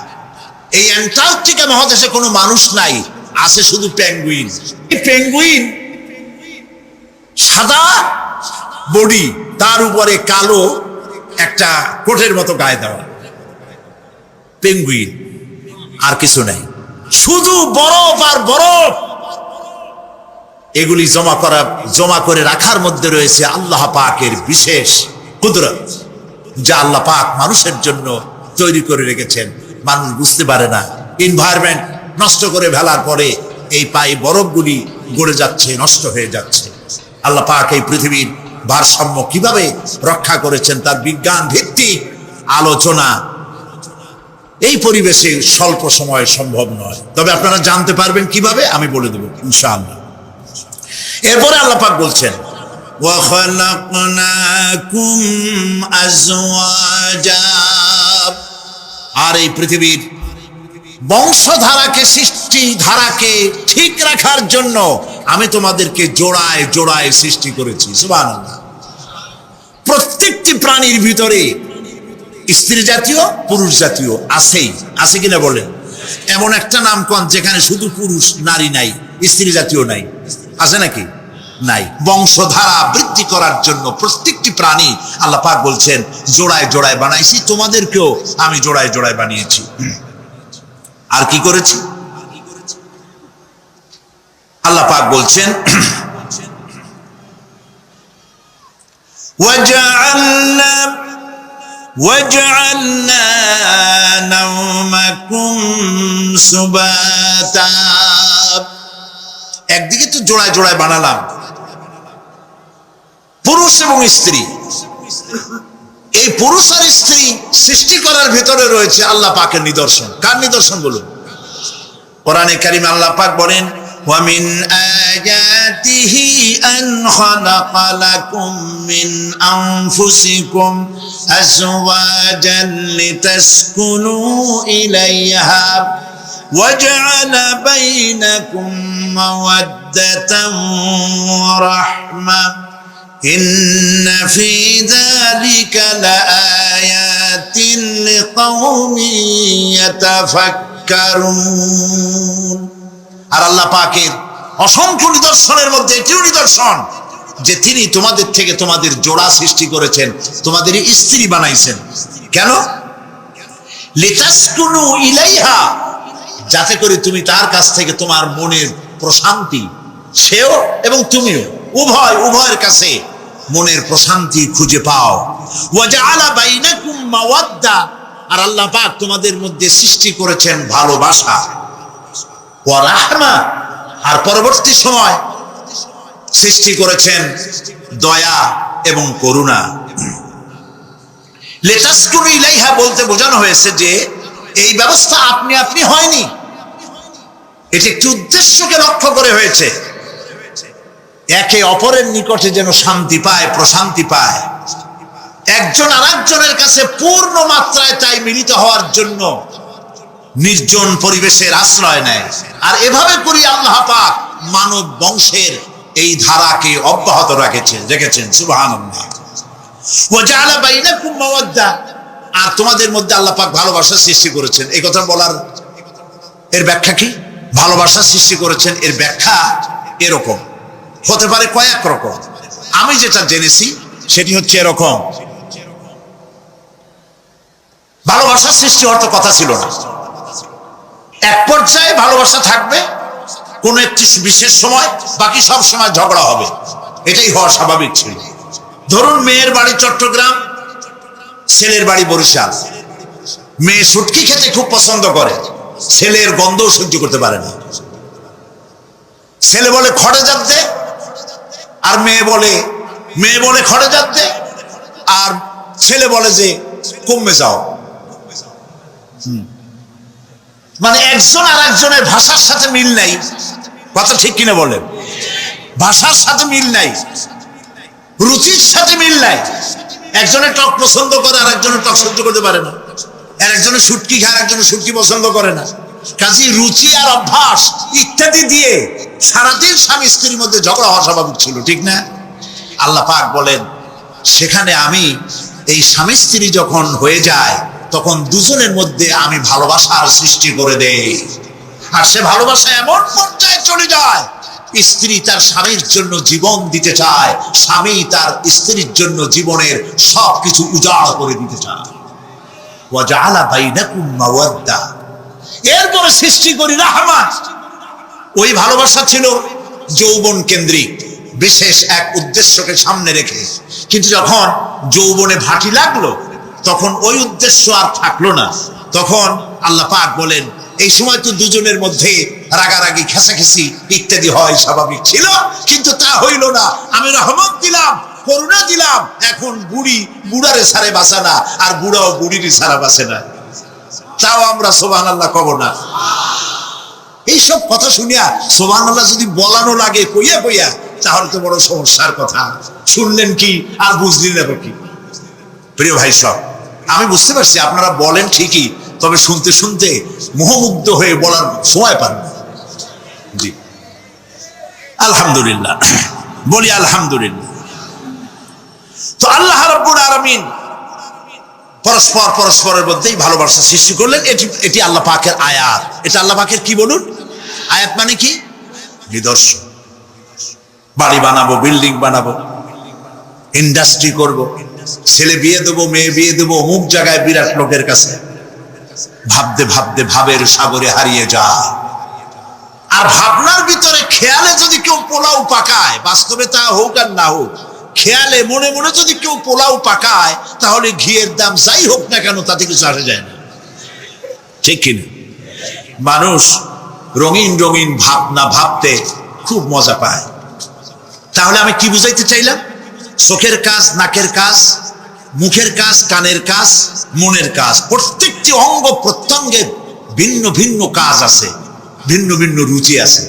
এই অ্যান্টার্কটিকা মহাদেশে কোনো মানুষ নাই, আছে শুধু পেঙ্গুইন। এই পেঙ্গুইন সাদা বডি, তার উপরে কালো একটা কোটের মতো গায়ে দেওয়া, পেঙ্গুইন, আর কিছু নাই, শুধু বরফ আর বরফ। এগুলি জমা করে রাখার মধ্যে রয়েছে আল্লাহ পাকের বিশেষ কুদরত, যা আল্লাহ পাক মানুষের জন্য তৈরি করে রেখেছেন। মানুষ বুঝতে পারে না। এনভায়রনমেন্ট নষ্ট করে ফেলার পরে এই বরফগুলি গড়ে যাচ্ছে, নষ্ট হয়ে যাচ্ছে। আল্লাহ পাক এই পৃথিবীর ভারসাম্য কিভাবে রক্ষা করেছেন তার বিজ্ঞান ভিত্তিক আলোচনা এই পরিবেশে স্বল্প সময়ে সম্ভব নয়। তবে আপনারা জানতে পারবেন কিভাবে, আমি বলে দেব ইনশাআল্লাহ। এরপরে আল্লাহ পাক বলছেন, ওয়া খালাকনাকুম আজওয়াজা, আর এই পৃথিবীর বংশধারাকে, সৃষ্টি ধারাকে ঠিক রাখার জন্য আমি তোমাদেরকে জোড়ায় জোড়ায় সৃষ্টি করেছি। সুবহানাল্লাহ। প্রত্যেকটি প্রাণীর ভিতরে স্ত্রী জাতীয়, পুরুষ জাতীয় আছেই, আছে কিনা বলেন? এমন একটা নামকরণ যেখানে শুধু পুরুষ, নারী নাই, স্ত্রী জাতীয় নাই, আছে নাকি? নাই। বংশধারা বৃদ্ধি করার জন্য প্রত্যেকটি প্রাণী আল্লাহ পাক বলছেন জোড়ায় জোড়ায় বানাইছি, তোমাদেরকেও আমি জোড়ায় জোড়ায় বানিয়েছি। আর কি করেছি? আল্লাহ পাক বলছেন, وَجَعَلْنَا نَوْمَكُمْ سُبَاتًا। একদিকে তো জোড়ায় জোড়ায় বানালাম পুরুষ এবং স্ত্রী। এই পুরুষ আর স্ত্রী সৃষ্টি করার ভিতরে রয়েছে আল্লাহ পাকের নিদর্শন। কার নিদর্শন বলুন? কোরআনে কারিমে আল্লাহ পাক বলেন, وَمِنْ آيَاتِهِ أَنْ خَلَقَ لَكُم مِّنْ أَنفُسِكُمْ أَزْوَاجًا لِتَسْكُنُوا إِلَيْهَا وَجَعَلَ بَيْنَكُم مَّوَدَّةً وَرَحْمَةً إِنَّ فِي ذَلِكَ لَآيَاتٍ لِقَوْمٍ يَتَفَكَّرُونَ। আর আল্লাহ পাকের অসংখ্য নিদর্শনের মধ্যে এটিও নিদর্শন যে তিনি তোমাদের থেকে তোমাদের জোড়া সৃষ্টি করেছেন, তোমাদের স্ত্রী বানাইছেন। কেন? লিতাসকুনু ইলাইহা, যাতে করে তুমি তার কাছ থেকে তোমার মনের প্রশান্তি, সেও এবং তুমিও উভয়ের কাছে মনের প্রশান্তি খুঁজে পাও। ওয়া জাআলা বাইনাকুম মাওয়াদ্দা, আর আল্লাহ পাক তোমাদের মধ্যে সৃষ্টি করেছেন ভালোবাসা। ওয়া রাহমা, আর পরবর্তী সময় সৃষ্টি করেছেন দয়া এবং করুণা। লিতাসকুনু ইলাইহা বলতে বোঝানো হয়েছে যে এই ব্যবস্থা আপনি আপনি হয়নি, এটি একটি উদ্দেশ্যকে লক্ষ্য করে হয়েছে। একে অপরের নিকটে যেন শান্তি পায়, প্রশান্তি পায়, একজন আরেকজনের কাছে পূর্ণ মাত্রায় তাই মিলিত হওয়ার জন্য নির্জন পরিবেশের আশ্রয় নেয়। আর এভাবে করি আল্লাহ পাক মানব বংশের এই ধারাকে অব্যাহত রেখেছেন। সুবহানাল্লাহ। ওয়া জাআলা বাইনাকুম মাওয়াদ্দা, আর তোমাদের মধ্যে আল্লাহ পাক ভালোবাসা সৃষ্টি করেছেন। এই কথা বলার এর ব্যাখ্যা কি? ভালোবাসা সৃষ্টি করেছেন এর ব্যাখ্যা এরকম হতে পারে কয়েক রকম। আমি যেটা জেনেছি সেটি হচ্ছে এরকম, ভালোবাসার সৃষ্টি হওয়ার তো কথা ছিল না। এক পর্যায়ে ভালোবাসা থাকবে কোন একটি বিশেষ সময়, বাকি সব সময় ঝগড়া হবে, এটাই হওয়া স্বাভাবিক ছিল। ধরুন মেয়ের বাড়ি চট্টগ্রাম, ছেলের বাড়ি বরিশাল। মেয়ে শুটকি খেতে খুব পছন্দ করে, ছেলের গন্ধও সহ্য করতে পারে না। ছেলে বলে খড়ে জাত দে, আর মেয়ে বলে খড়ে জাত দে, আর ছেলে বলে যে কমে যাও। মানে একজন আর একজনের ভাষার সাথে মিল নাই, কথা ঠিক কিনা বলেন? ভাষার সাথে মিল নাই, রুচির সাথে মিল নাই। একজনের টক পছন্দ করে আর একজনের টক সহ্য করতে পারে না, আর একজনের শুটকি খায় আর একজনের শুটকি পছন্দ করে না। কাজে রুচি আর অভ্যাস ইত্যাদি দিয়ে সারাদিন স্বামী স্ত্রীর মধ্যে ঝগড়া হওয়া স্বাভাবিক ছিল, ঠিক না? আল্লাহ পাক বলেন সেখানে আমি এই স্বামী স্ত্রী যখন হয়ে যায় তখন দুজনের মধ্যে আমি ভালোবাসার সৃষ্টি করে দেই। আর সে ভালোবাসা এমন পর্যায়ে চলে যায়, স্ত্রী তার স্বামীর জন্য জীবন দিতে চায়, স্বামী তার স্ত্রীর জন্য জীবনের সবকিছু উজাড় করে দিতে চায়। ওয়াজআলা বাইনাকুম মাওয়াদ্দা, এরপরে সৃষ্টি করি রাহমাত। ওই ভালোবাসা ছিল যৌবন কেন্দ্রিক, বিশেষ এক উদ্দেশ্যকে সামনে রেখে। কিন্তু যখন যৌবনে ভাটি লাগলো তখন ওই উদ্দেশ্য আর থাকলো না। তখন আল্লাহ পাক বলেন এই সময় তো দুজনের মধ্যে রাগারাগি খেসাখেসি ইত্যাদি হয়, স্বাভাবিক ছিল, কিন্তু তা হইল না। আমি রহমত দিলাম, করুণা দিলাম, এখন বুড়ারে সারে বাঁচে না, আর বুড়াও বুড়িরই সারা বাঁচে না। তাও আমরা সুবহানাল্লাহ কব না? এইসব কথা শুনিয়া সুবহানাল্লাহ যদি বলানো লাগে কইয়া কইয়া, তাহলে তো বড় সমস্যার কথা। শুনলেন কি আর বুঝলেন না কি? প্রিয় ভাই সব, আমি বুঝতে পারছি আপনারা বলেন ঠিকই, তবে শুনতে শুনতে মোহমুগ্ধ হয়ে বলার সময় পান না। জি আলহামদুলিল্লাহ, বলি আলহামদুলিল্লাহ। তো আল্লাহ রাব্বুল আলামিন পরস্পরের মধ্যেই ভালোবাসা সৃষ্টি করলেন। এটি আল্লাহ পাকের আয়াত। এটা আল্লাহ পাকের কি বলুন? আয়াত মানে কি? নিদর্শন। বাড়ি বানাবো, বিল্ডিং বানাবো, ইন্ডাস্ট্রি করব, ছেলে বিয়ে দেবো, মেয়ে বিয়ে দেবো অমুক জায়গায় বিরাট লোকের কাছে, ভাবতে ভাবতে ভাবের সাগরে হারিয়ে যায়। আর ভাবনার ভিতরে খেয়ালে যদি কেউ পোলাও পাকায়, বাস্তবে তা হোক আর না হোক, খেয়ালে মনে মনে যদি কেউ পোলাও পাকায়, তাহলে ঘিয়ের দাম যাই হোক না কেন তাতে কিছু আসে যায় না, ঠিক কিনা? মানুষ রঙিন রঙিন ভাবনা ভাবতে খুব মজা পায়। তাহলে আমি কি বুঝাইতে চাইলাম? চোখের কাজ, নাকের কাজ, মুখের কাজ, কানের কাজ, মনের কাজ, প্রত্যেকটি অঙ্গ প্রত্যঙ্গের ভিন্ন ভিন্ন কাজ আছে, ভিন্ন ভিন্ন রুচি আছে।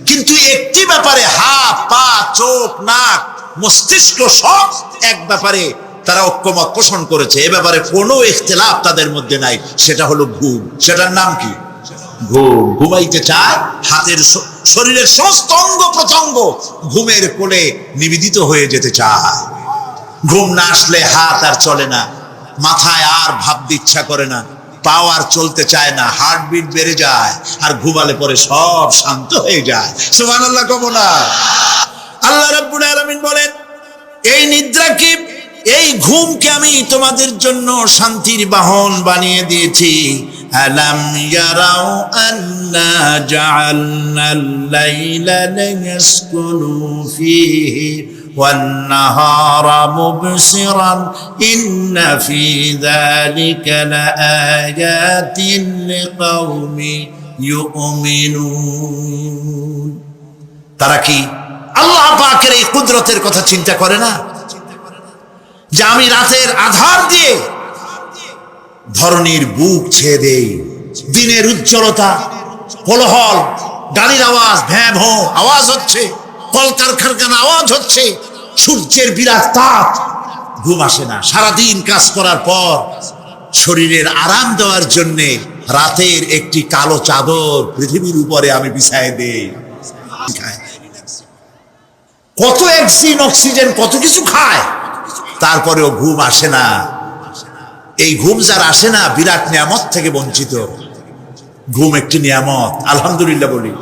কিন্তু একটি ব্যাপারে হাত, পা, চোখ, নাক, মস্তিষ্ক সব এক ব্যাপারে তারা ঐক্যমত পোষণ করেছে। এ ব্যাপারে কোনো ইখতিলাফ তাদের মধ্যে নাই, সেটা হলো ঘুম। সেটার নাম কি? ঘুম। ঘুমাইতে চায়, হাতের শরীরের সমস্ত অঙ্গ প্রত্যঙ্গ ঘুমের কোলে নিবেদিত হয়ে যেতে চায়। ঘুম না আসলে হাত আর চলে না, মাথায় আর ভাবতে ইচ্ছা করে না, পাও আর চলতে চায় না, হার্টবিট বেড়ে যায়, আর ঘুমালে পরে সব শান্ত হয়ে যায়। সুবহানাল্লাহ কব না? আল্লাহ রাব্বুল আলামিন বলেন এই নিদ্রাকে, এই ঘুমকে আমি তোমাদের জন্য শান্তির বাহন বানিয়ে দিয়েছি। আলাম ইয়ারাউ আন্না জাআলনাল লাইলা লিয়াসকুনু ফীহি ওয়ান নাহারা মুবসিরান ইন্না ফী যালিকা লাআয়াতিন লিকাওমি ইউমিনুন। তারা কি আল্লাহ পাকের এই কুদরতের কথা চিন্তা করে না? যে আমি রাতের আধার দিয়ে ধরনীর বুক ছেয়ে দেই, দিনের উজ্জ্বলতা, কোলাহল, গাড়ির আওয়াজ, ভ্যাঁ ভোঁ আওয়াজ হচ্ছে, কলকারখানার আওয়াজ হচ্ছে, সূর্যের বিরাট তাপ, ঘুম আসে না। সারাদিন কাজ করার পর শরীরের আরাম দেওয়ার জন্যে রাতের একটি কালো চাদর পৃথিবীর উপরে আমি বিছায় দেই। কত অক্সিজেন কত কিছু খায়, তারপরেও ঘুম আসে না। এই ঘুম যার আসে না, বিরাট নিয়ামত থেকে বঞ্চিত। ঘুম একটি নিয়ামত। আলহামদুলিল্লাহ বলি,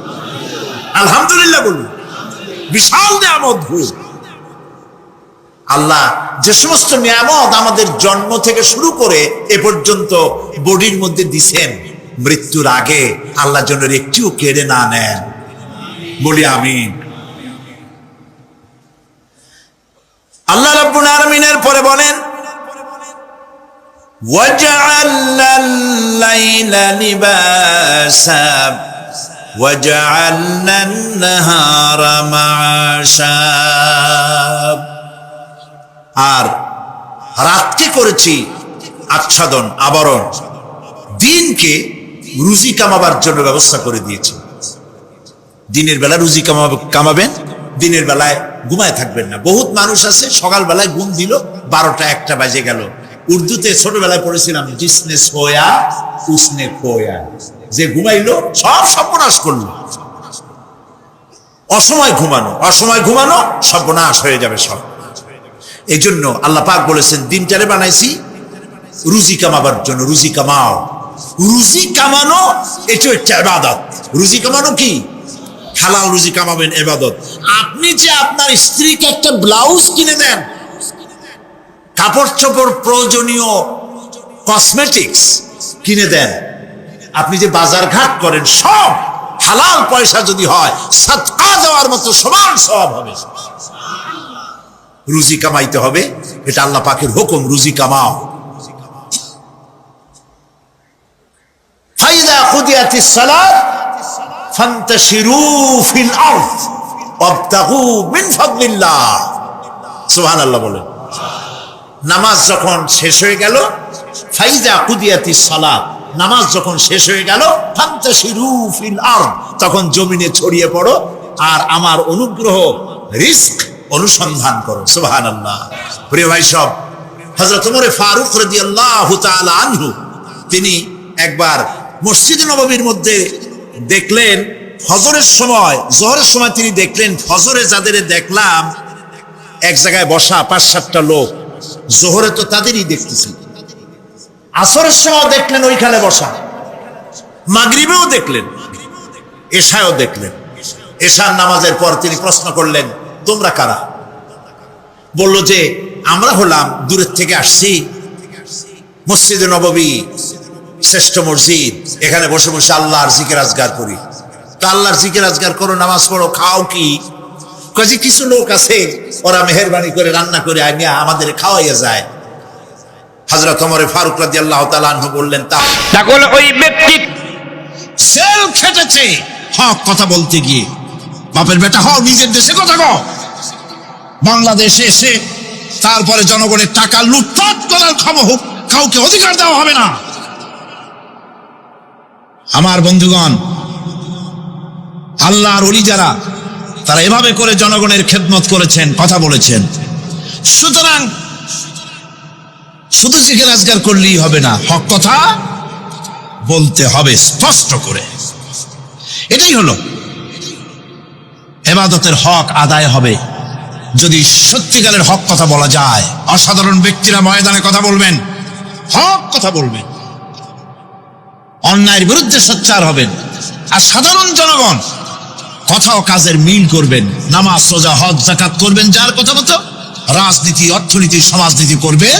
আলহামদুলিল্লাহ বলি, বিশাল নিয়ামত ঘুম। আল্লাহ যে সমস্ত নিয়ামত আমাদের জন্ম থেকে শুরু করে এ পর্যন্ত বডির মধ্যে দিছেন, মৃত্যুর আগে আল্লাহ যেন একটিও কেড়ে না নেন, বলি আমিন। আল্লাহ রাব্বুল আলামিনের পরে বলেন, وَجَعَلْنَا اللَّيْلَ لِبَاسًا وَجَعَلْنَا النَّهَارَ مَعَاشًا। আর রাতকে করেছি আচ্ছাদন, আবরণ, দিনকে রুজি কামাবার জন্য ব্যবস্থা করে দিয়েছি। দিনের বেলা রুজি কামাবেন, দিনের বেলায় ঘুমায় থাকবেন না। বহুত মানুষ আছে সকালবেলায় ঘুম দিল, 12টা-1টা বাজে গেল। উর্দুতে ছোটবেলায় পড়েছিলাম, জিসনে সোয়া উসনে খোয়া, যে ঘুমাইলো সব সর্বনাশ করলো। অসময় ঘুমানো, অসময় ঘুমানো সর্বনাশ হয়ে যাবে সব। এই জন্য আল্লাহ পাক বলেছেন, দিনটারে বানাইছি রুজি কামাবার জন্য। রুজি কামাও, রুজি কামানো এটা একটা ইবাদত। রুজি কামানো কি? হালাল রুজি কামাবেন, ইবাদত। আপনি যে আপনার স্ত্রীকে একটা ব্লাউজ কিনে দেন, কাপড় চোপড়, প্রয়োজনীয় কসমেটিক্স কিনে দেন, আপনি যে বাজার ঘাট করেন, সব হালাল পয়সা যদি হয়, সাদকা দেওয়ার মতো সমান সওয়াব হবে। রুজি কামাইতে হবে, এটা আল্লাহ পাকের হুকুম, রুজি কামাও। ফাইদা কুদিয়াতিস সালাত ফান্তাশিরু ফিল আরদ ওয়াবতাগু মিন ফাদলিল্লাহ। সুবহানাল্লাহ বলেন। নামাজ যখন শেষ হয়ে গেল, ফাইদা কুদিয়াতিস সালাত, নামাজ যখন শেষ হয়ে গেল, ফান্তাশিরু ফিল আরদ, তখন জমিনে ছড়িয়ে পড়ো আর আমার অনুগ্রহ, রিস্ক অনুসন্ধান করো। সুবহানাল্লাহ। প্রিয় ভাই সব, হযরত ওমর ফারুক রাদিয়াল্লাহু তাআলা আনহু, তিনি একবার মসজিদে নববীর মধ্যে দেখলেন ফজরের সময়, জোহরের সময় তিনি দেখলেন, ফজরে যাদের দেখলাম এক জায়গায় বসা 5-7টা লোক, জোহরে তো তাদেরই দেখতেছি। আসরের সময় দেখলেন ওইখানে বসা, মাগরিবেও দেখলেন, এশায়ও দেখলেন। এশার নামাজের পর তিনি প্রশ্ন করলেন, তোমরা কারা? বলল যে আমরা হলাম দূরের থেকে আসছি, মসজিদে নববী শ্রেষ্ঠ মসজিদ, এখানে বসে বসে আল্লাহর জিকির আজগার করি। তা আল্লাহর জিকির আজগার করো, নামাজ পড়ো, খাও কি? কাজে কিছু লোক আছে, ওরা মেহেরবানি করে রান্না করে আনিয়া আমাদের খাওয়াইয়া যায়। হযরত ওমর ফারুক রাদিয়াল্লাহু তাআলা আনহু বললেন, তাহলে ওই ব্যক্তি জেল খেটেছে হক কথা বলতে গিয়ে। বাপের বেটা হও, নিজের দেশে কথা কও। বাংলাদেশে এসে তারপরে জনগণের টাকা লুটপাট করার কাউকে অধিকার দেওয়া হবে না। আমার বন্ধুগণ, আল্লাহর ওলি যারা, তারা এভাবে করে জনগণের খেদমত করেছেন, কথা বলেছেন। সুতরাং শুধু জিকির আজগার করলেই হবে না, হক কথা বলতে হবে স্পষ্ট করে। এটাই হলো ইবাদতের হক আদায় হবে যদি সত্যিকারের হক কথা বলা যায়। অসাধারণ ব্যক্তিরা ময়দানে কথা বলবেন, হক কথা বলবেন, অন্যায়ের বিরুদ্ধে সোচ্চার হবেন। আর সাধারণ জনগণ কথা ও কাজের মিল করবেন, নামাজ, রোজা, হজ, যাকাত করবেন যার কথা মতো, রাজনীতি, অর্থনীতি, সমাজনীতি করবে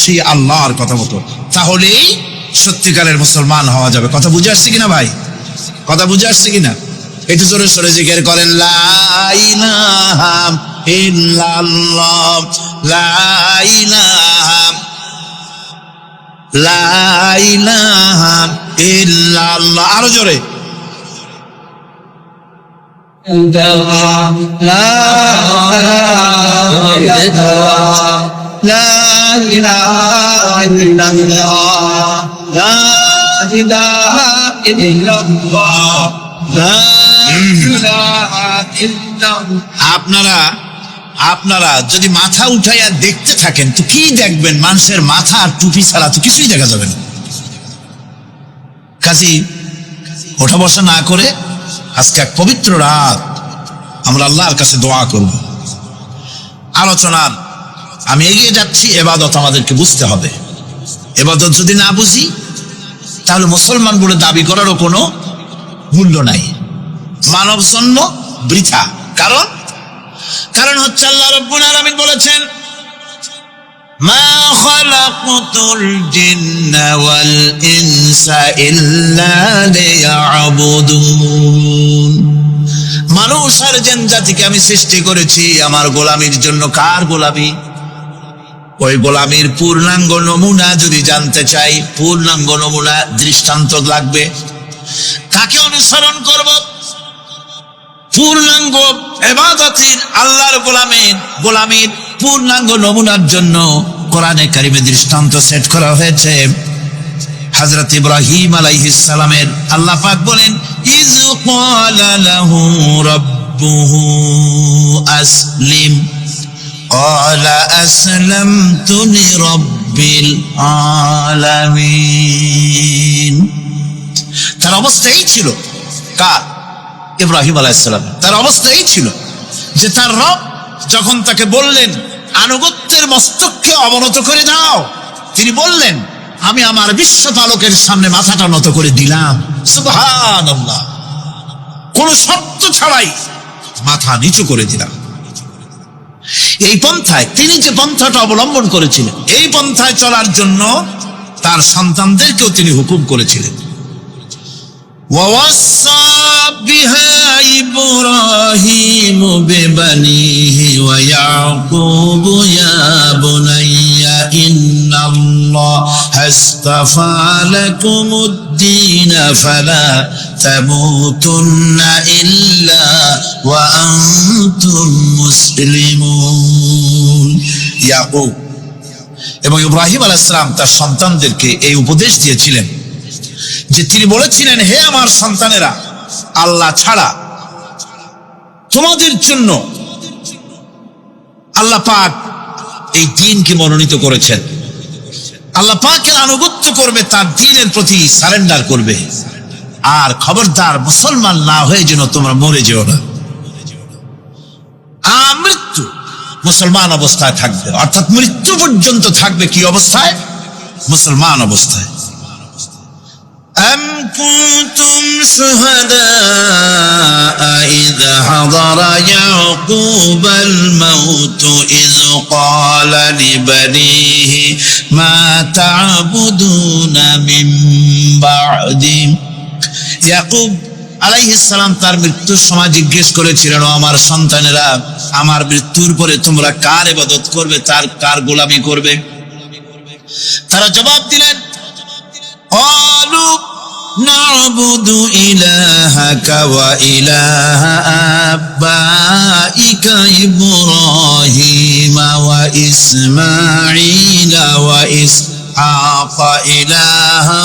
সেই আল্লাহর কথা মতো। তাহলেই সত্যিকারের মুসলমান হওয়া যাবে। কথা বুঝে আসছে কিনা ভাই? কথা বুঝে আসছে কিনা? একটু জোরে সরে জিকির করেন, লা ইলাহা ইল্লাল্লাহ, লা ইলাহা, লা ইলাহা ইল্লাল্লাহ। আরো জোরে, আপনারা যদি মাথা উঠাইয়া দেখতে থাকেন তো কি দেখবেন? মানুষের মাথা আর টুপি ছাড়া তো কিছুই দেখা যাবে না। কাজী ওঠা বসা না করে আজকে এক পবিত্র রাত আমরা আল্লাহর কাছে দোয়া করব। আলোচনার আমি এগিয়ে যাচ্ছি। ইবাদত আমাদেরকে বুঝতে হবে। ইবাদত যদি না বুঝি তাহলে মুসলমান বলে দাবি করারও কোনো মূল্য নাই। মানব জন্ম বৃথা। কারণ হচ্ছে আল্লাহ রাব্বুল আলামিন বলেছেন, মা খালাকতুল জিন্না ওয়াল ইনসা ইল্লা লিয়াবুদুন। মানুষ আর জিন জাতিকে আমি সৃষ্টি করেছি আমার গোলামির জন্য। কার গোলামি? ওই গোলামির পূর্ণাঙ্গ নমুনা যদি জানতে চাই, পূর্ণাঙ্গ নমুনা দৃষ্টান্ত লাগবে। কাকে অনুসরণ করব? পূর্ণাঙ্গ ইবাদতের আল্লাহর গোলামির পূর্ণাঙ্গ নমুনার জন্য কোরআনে কারিমে দৃষ্টান্ত সেট করা হয়েছে। হযরত ইব্রাহিম আলাইহিস সালামের আল্লাহ পাক বলেন, ইয ক্বালা লাহু রাব্বুহু আসলিম ক্বালা আসলামতু লিরাব্বিল আলামিন। তার অবস্থা এই ছিল, কার? ইব্রাহিম আলাইহিস সালাম। তার অবস্থা এই ছিল যে তার রব যখন তাকে বললেন আনুগত্যের মস্তককে অবনত করে দাও, তিনি বললেন আমি আমার বিশ্বপালকের সামনে মাথাটা নত করে দিলাম। সুবহানাল্লাহ, কোন শর্ত ছাড়াই মাথা নিচু করে দিলাম। এই পন্থায় তিনি যে পন্থাটা অবলম্বন করেছিলেন, এই পন্থায় চলার জন্য তার সন্তানদেরকেও তিনি হুকুম করেছিলেন। ووصى بها إبراهيم ببنيه ويعقوب يا بني إن الله اصطفى لكم الدين فلا تموتن إلا وأنتم مسلمون। ইয়াকুব এবং ইব্রাহিম আলাইহিস সালাম তার সন্তানদেরকে এই উপদেশ দিয়েছিলেন যে তিনি বলেছিলেন, হে আমার সন্তানেরা, আল্লাহ ছাড়া তোমাদের জন্য আল্লাহ পাক এই দ্বীনকে মনোনীত করেছেন। আল্লাহ পাকের আনুগত্য করবে, তার দ্বীনের প্রতি সারেন্ডার করবে। আর খবরদার মুসলমান না হয়ে যেন তোমরা মরে যেও না। মৃত্যু মুসলমান অবস্থায় থাকবে, অর্থাৎ মৃত্যু পর্যন্ত থাকবে কি অবস্থায়? মুসলমান অবস্থায়। أم كنتم شهداء إذ حضر يعقوب الموت إذ قال لبنيه ما تعبدون من بعدي। ইয়াকুব আলাইহিস সালাম তার মৃত্যুর সময় জিজ্ঞেস করেছিলেন, আমার সন্তানেরা, আমার মৃত্যুর পরে তোমরা কার ইবাদত করবে, তার কার গোলামি করবে? তারা জবাব দিলেন, قالوا نعبد إلهك وإله آبائك إبراهيم وإسماعيل وإسحاق إلها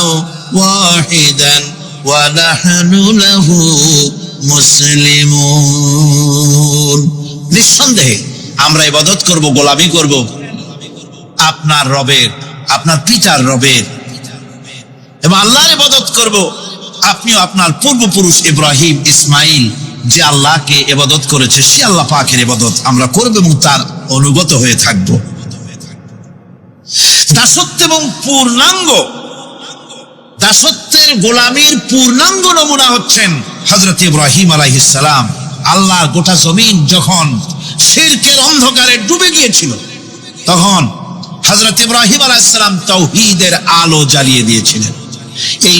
واحدا ونحن له মুসলিমুন। নিঃসন্দেহে আমরা ইবাদত করব, গোলামি করব আপনার রবের, আপনার পিতার রবের, এবং আল্লাহর ইবাদত করব। আপনিও আপনার পূর্বপুরুষ ইব্রাহিম, ইসমাইল যে আল্লাহকে ইবাদত করেছে, সে আল্লাহ পাকের ইবাদত আমরা করব এবং তার অনুগত হয়ে থাকব। দাসত্ব এবং দাসত্বের গোলামির পূর্ণাঙ্গ নমুনা হচ্ছেন হযরত ইব্রাহিম আলাইহিস সালাম। আল্লাহর গোটা জমিন যখন শিরকের অন্ধকারে ডুবে গিয়েছিল, তখন হযরত ইব্রাহিম আলাইহিস সালাম তাওহীদের আলো জ্বালিয়ে দিয়েছিলেন। এই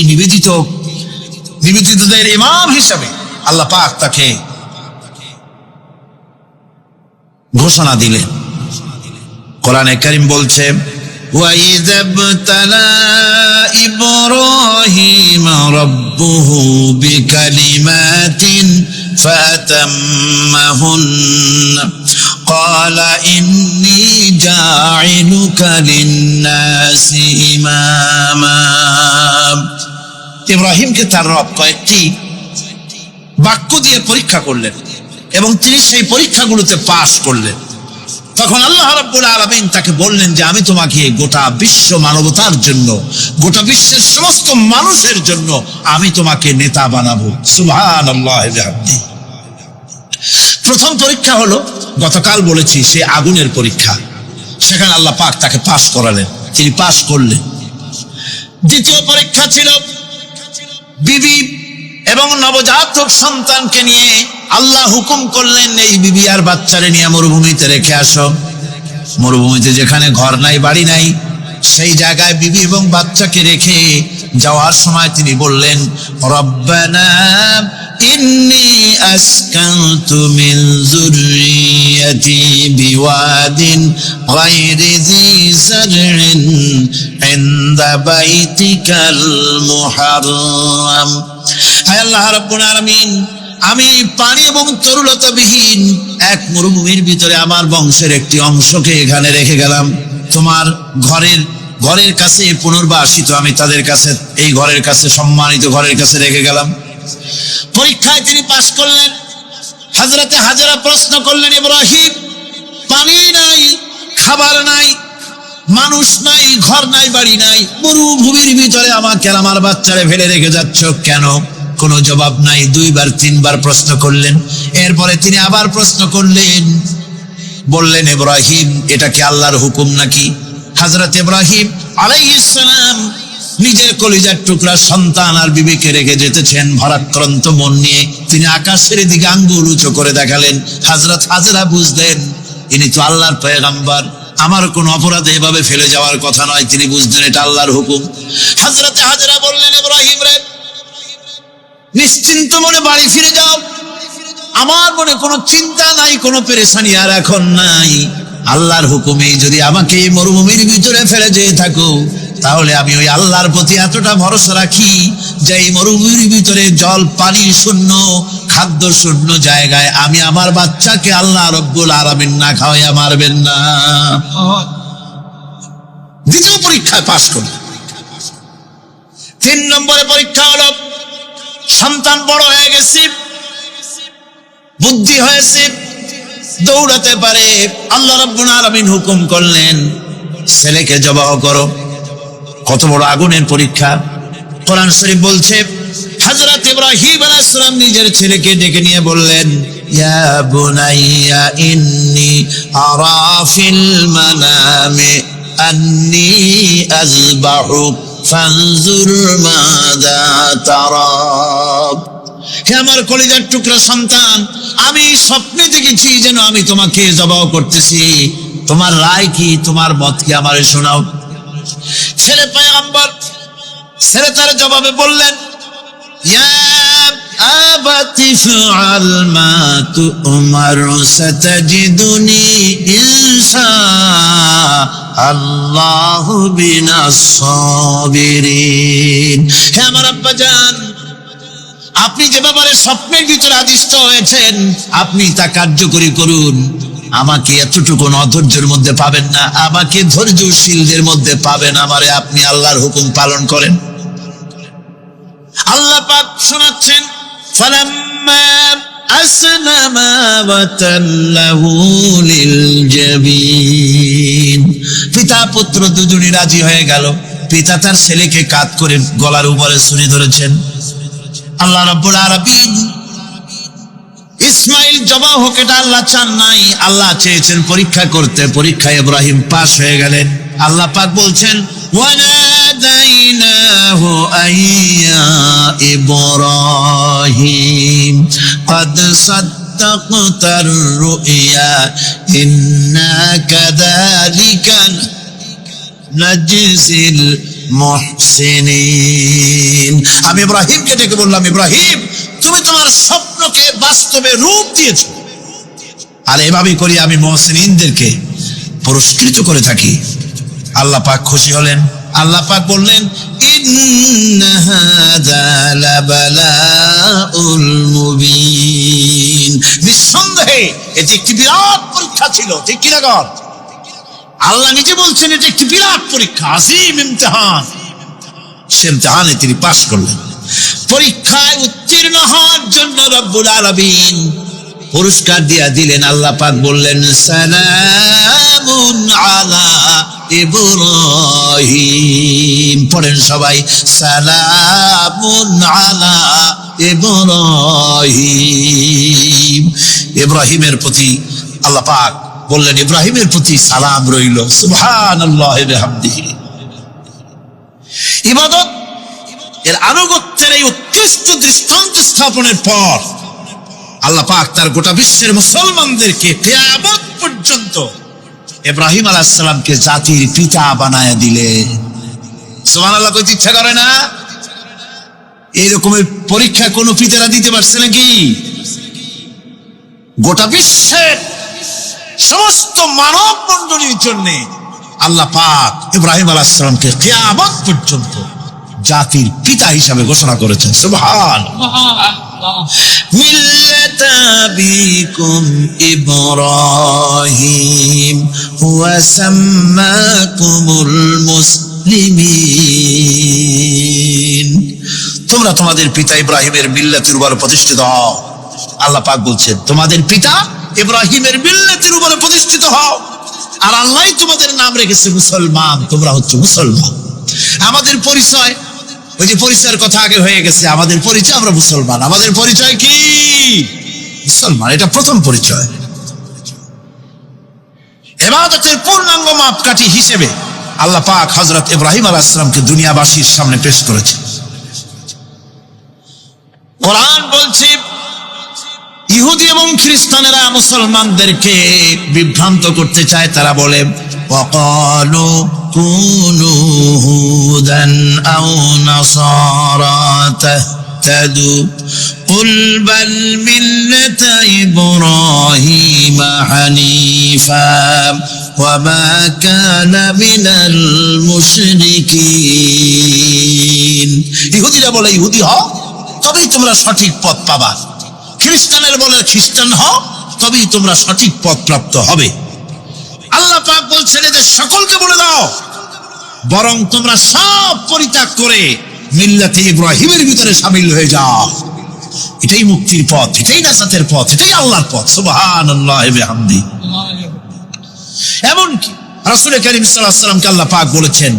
নিবেদিতদের ইমাম হিসাবে আল্লাহ পাক তাকে ঘোষণা দিলেন। কোরআনে কারীম বলছে, وَإِذَا ابْتَلَى إِبْرَاهِيمَ رَبُّهُ بِكَلِمَاتٍ فَأَتَمَّهُنَّ قَالَ إِنِّي جَاعِلُكَ لِلنَّاسِ إِمَامًا। ইব্রাহিমকে তার রব কয়েকটি বাক্য দিয়ে পরীক্ষা করলেন এবং তিনি সেই পরীক্ষাগুলোতে পাশ করলেন। তখন আল্লাহ রাব্বুল আলামিন তাকে বললেন যে আমি তোমাকে গোটা বিশ্ব মানবতার জন্য, গোটা বিশ্বের সমস্ত মানুষের জন্য আমি তোমাকে নেতা বানাবো। সুবহানাল্লাহ ওয়া বিহামদিহি। প্রথম পরীক্ষা হলো, গতকাল বলেছি, সে আগুনের পরীক্ষা। সেখানে আল্লাহ পাক তাকে পাশ করালেন, তিনি পাশ করলেন। দ্বিতীয় পরীক্ষা ছিল বিবি এবং নবজাতক সন্তানকে নিয়ে। আল্লাহ হুকুম করলেন, এই বিবি আর বাচ্চারে নিয়ে মরুভূমিতে রেখে আসো। মরুভূমিতে যেখানে ঘর নাই বাড়ি নাই, সেই জায়গায় বিবি এবং বাচ্চাকে রেখে যাওয়ার সময় তিনি বললেন, রব্বানা ইন্নী আসকানতু মিন যুররিয়্যাতি বিওয়াদিন গায়রি যী যারইন ইনদা বাইতিকাল মুহাররাম। হে আল্লাহ রাব্বুল আলামিন, আমি পানি এবং তরুলতাবিহীন এক মরুভূমির ভিতরে আমার বংশের একটি অংশকে এখানে রেখে গেলাম। তোমার ঘরের কাছে পুনর্বাসিত আমি তাদের কাছে, এই ঘরের কাছে, সম্মানিত ঘরের কাছে রেখে গেলাম। পরীক্ষায় তিনি পাশ করলেন। হযরতে হাজেরা প্রশ্ন করলেন, ইব্রাহিম, পানি নাই, খাবার নাই, মানুষ নাই, ঘর নাই, বাড়ি নাই, মরুভূমির ভিতরে আমাকে আর আমার বাচ্চারে ফেলে রেখে যাচ্ছ কেন? কোনো জবাব নাই। 2 বার 3 বার প্রশ্ন করলেন। এরপরে তিনি আবার প্রশ্ন করলেন, বললেন, ইব্রাহিম, এটা কি আল্লাহর হুকুম নাকি? হযরত ইব্রাহিম আলাইহিস সালাম নিজের কলিজার টুকরা সন্তান আর বিবিকে রেখে যেতেছেন ভারাক্রান্ত মন নিয়ে। তিনি আকাশের দিকে আঙ্গুল উঁচু করে দেখালেন। হযরত হাজেরা বুঝলেন ইনি তো আল্লাহর পয়গম্বর, আমার কোনো অপরাধে এভাবে ফেলে যাওয়ার কথা নয়। তিনি বুঝলেন এটা আল্লাহর হুকুম। হযরত হাজেরা বললেন, ইব্রাহিম রে, নিশ্চিন্ত মনে বাড়ি ফিরে যাও। আমার মনে কোনো চিন্তা নাই, কোনো পেরেশানি আর এখন নাই। আল্লাহর হুকুমে যদি আমাকে এই মরুভূমির ভিতরে ফেলে যেয়ে থাকো, তাহলে আমি ওই আল্লাহর প্রতি এতটা ভরসা রাখি যে এই মরুভূমির ভিতরে জল পানি শূন্য, খাদ্য শূন্য জায়গায় আমি আমার বাচ্চাকে আল্লাহ রব্বুল আলামিন না খাওয়াইয়া মারবেন না। দ্বিতীয় পরীক্ষায় পাশ করল। 3 নম্বরে পরীক্ষা হলো, সন্তান বড় হয়ে গেছে, বুদ্ধি হয়েছে, দৌড়াতে পারে। আল্লাহ রাব্বুল আলামিন হুকুম করলেন, ছেলেকে জবাহ করো। কত বড় আগুনের পরীক্ষা! কোরআন শরীফ বলছে, হযরত ইব্রাহিম আলাইহিস সালাম নিজের ছেলেকে ডেকে নিয়ে বললেন, ইয়া বুনাইয়া ইন্নী আরা ফিল মানামি আন্নী আযবাহুক ফানজুর মাযা তারা। হে আমার কলিজার টুকরা সন্তান, আমি স্বপ্নে দেখেছি যেন আমি তোমাকে জবাহ করতেছি। তোমার রায় কি, তোমার মত কি, আমারে শোনাও। ছেলে পয়গম্বর, ছেলে তার জবাবে বললেন, ইয়া আবাতি ফাআল মা তু'মার সাতাজিদুনি ইনশা আল্লাহু বিনাস সাবিরিন। হে আমার আব্বাজান, আপনি যে ব্যাপারে স্বপ্নের ভিতরে আদিষ্ট হয়েছেন, আপনি তা কার্যকরী করুন। আমাকে এতটুকু অধৈর্যের মধ্যে পাবেন না, আমাকে ধৈর্যশীলদের মধ্যে পাবেন। আমারে আপনি আল্লাহর হুকুম পালন করেন। আল্লাহ পাক শোনাচ্ছেন, ফালাম্মা আসলামা ওয়া তাল্লাহু লিল জাবিন। পিতা পুত্র দুজনই রাজি হয়ে গেল। পিতা তার ছেলেকে কাঁধ করে গলার উপরে ছুরি ধরেছেন। আল্লাহ রাব্বুল আলামিন ইসমাইল জবাহ হোক, এটা আল্লাহ চান নাই, আল্লাহ চেয়েছেন পরীক্ষা করতে। পরীক্ষায় ইব্রাহিম পাশ হয়ে গেলেন। আল্লাহ পাক বলছেন, ওয়ানাদাইনাহু আইয়া ইব্রাহিম ক্বাদ সাদ্দাকতার রুইয়া ইন্না কাযালিকা নাজজিল মুহসিনিন। আমি ইব্রাহিমকে ডেকে বললাম, ইব্রাহিম, তুমি তোমার স্বপ্নকে বাস্তবে রূপ দিয়েছো, আর এভাবেই করি আমি মুহসিনিনদেরকে পুরস্কৃত করে থাকি। আল্লাহ পাক খুশি হলেন। আল্লাহ পাক বললেন, ইন্না হাযা লাবালাউল মুবিন। নিঃসন্দেহে এটি একটি বিরাট পরীক্ষা ছিল, ঠিক কিনা গো? আল্লাহ নিজে বলছেন এটা একটি বিরাট পরীক্ষা, আজিম ইমতিহান। সে ইমতিহানে তিনি পাশ করলেন। পরীক্ষায় উত্তীর্ণ হওয়ার জন্য রব্বুল আলামিন পুরস্কার দিয়া দিলেন। আল্লাহ পাক বললেন, সালামুন আলা ইব্রাহিম। পড়েন সবাই, সালামুন আলা ইব্রাহিম। ইব্রাহিমের প্রতি আল্লাহ পাক বললেন, ইব্রাহিমের প্রতি সালাম রইল। সুবহানাল্লাহি ওয়া বিহামদিহি। ইবাদত এর আনুগত্যের এই উৎকৃষ্ট দৃষ্টান্ত স্থাপনের পর আল্লাহ পাক তার গোটা বিশ্বের মুসলমানদেরকে কিয়ামত পর্যন্ত ইব্রাহিম আলাইহিস সালামকে জাতির পিতা বানায় দিলেন। সুবহানাল্লাহ, কইতে ইচ্ছা করে না? এই রকমের পরীক্ষা কোন পিতারা দিতে পারছে নাকি? গোটা বিশ্বের সমস্ত মানব মণ্ডলীর জন্য আল্লাহ পাক ইব্রাহিম আলাইহিস সালামকে কিয়ামত পর্যন্ত জাতির পিতা হিসাবে ঘোষণা করেছেন। সুবহানাল্লাহ। মিল্লাতা আবিকুম ইব্রাহিম ওয়া সাম্মাকুমুল মুসলিমিন। তোমরা তোমাদের পিতা ইব্রাহিমের মিল্লাতের উপর প্রতিষ্ঠিত হও। আল্লাহ পাক বলছেন তোমাদের পিতা ইব্রাহিমের মিল্লাতের উপরে প্রতিষ্ঠিত হও, আর আল্লাহই তোমাদের নাম রেখেছে মুসলমান। তোমরা হচ্ছে মুসলমান। আমাদের পরিচয়, ওই যে পরিচয়ের কথা আগে হয়ে গেছে, আমাদের পরিচয় আমরা মুসলমান। আমাদের পরিচয় কি? মুসলমান। এটা প্রথম পরিচয়। ইবাদতের পূর্ণাঙ্গ মাপকাঠি হিসেবে আল্লাহ পাক হযরত ইব্রাহিম আলাইহিস সালামকে দুনিয়াবাসীর সামনে পেশ করেছেন। কোরআন বলছে ইহুদি এবং খ্রিস্টানেরা মুসলমানদেরকে বিভ্রান্ত করতে চায়। তারা বলে ওয়াকালু কুনু হুদান আও নাসারা তাহতাদু কুল বাল মিল্লাতা ইব্রাহিম হানিফা ওয়া মা কানা মিনাল মুশরিকিন। ইহুদিরা বলে ইহুদি হও, তবেই তোমরা সঠিক পথ পাবা। খ্রিস্টানের বলে খ্রিস্টান হও, তবেই তোমরা সঠিক পথ প্রাপ্ত হবে। আল্লাহ পাক বলছেন এদের সকলকে বলে দাও, বরং তোমরা সব পরিত্যাগ করে মিল্লাতে ইব্রাহিমের ভিতরে শামিল হয়ে যাও। এটাই মুক্তির পথ, এটাই নাজাতের পথ, এটাই আল্লাহর পথ। সুবহানাল্লাহি ওয়া বিহামদিহি। এমনকি রাসূল কারীম সাল্লাল্লাহু আলাইহি ওয়াসাল্লামকে আল্লাহ পাক বলেছেন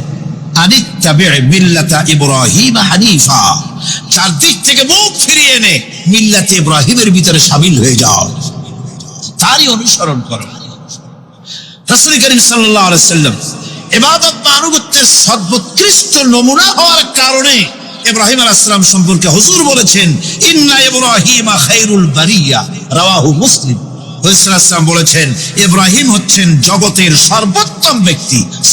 আনিত্তাবি' মিল্লাতা ইব্রাহিম হানিফা, চারদিক থেকে মুখ ফিরিয়ে এনে মিল্লাতে ইব্রাহিমের ভিতরে শামিল হয়ে যাও, তারই অনুসরণ করো। রাসূল কারীম সাল্লাল্লাহু আলাইহি ওয়াসাল্লাম ইবাদত বা আনুগত্যের সর্বোৎকৃষ্ট নমুনা হওয়ার কারণে ইব্রাহিম আলাইহিস সালাম সম্পর্কে হুজুর বলেছেন ইন্না ইব্রাহিমা খায়রুল বারিয়া, রাওয়াহু মুসলিম। রাসূল সাল্লাল্লাহু আলাইহি ওয়াসাল্লাম বলেছেন ইব্রাহিম হচ্ছেন জগতের সর্বোত্তম ব্যক্তি।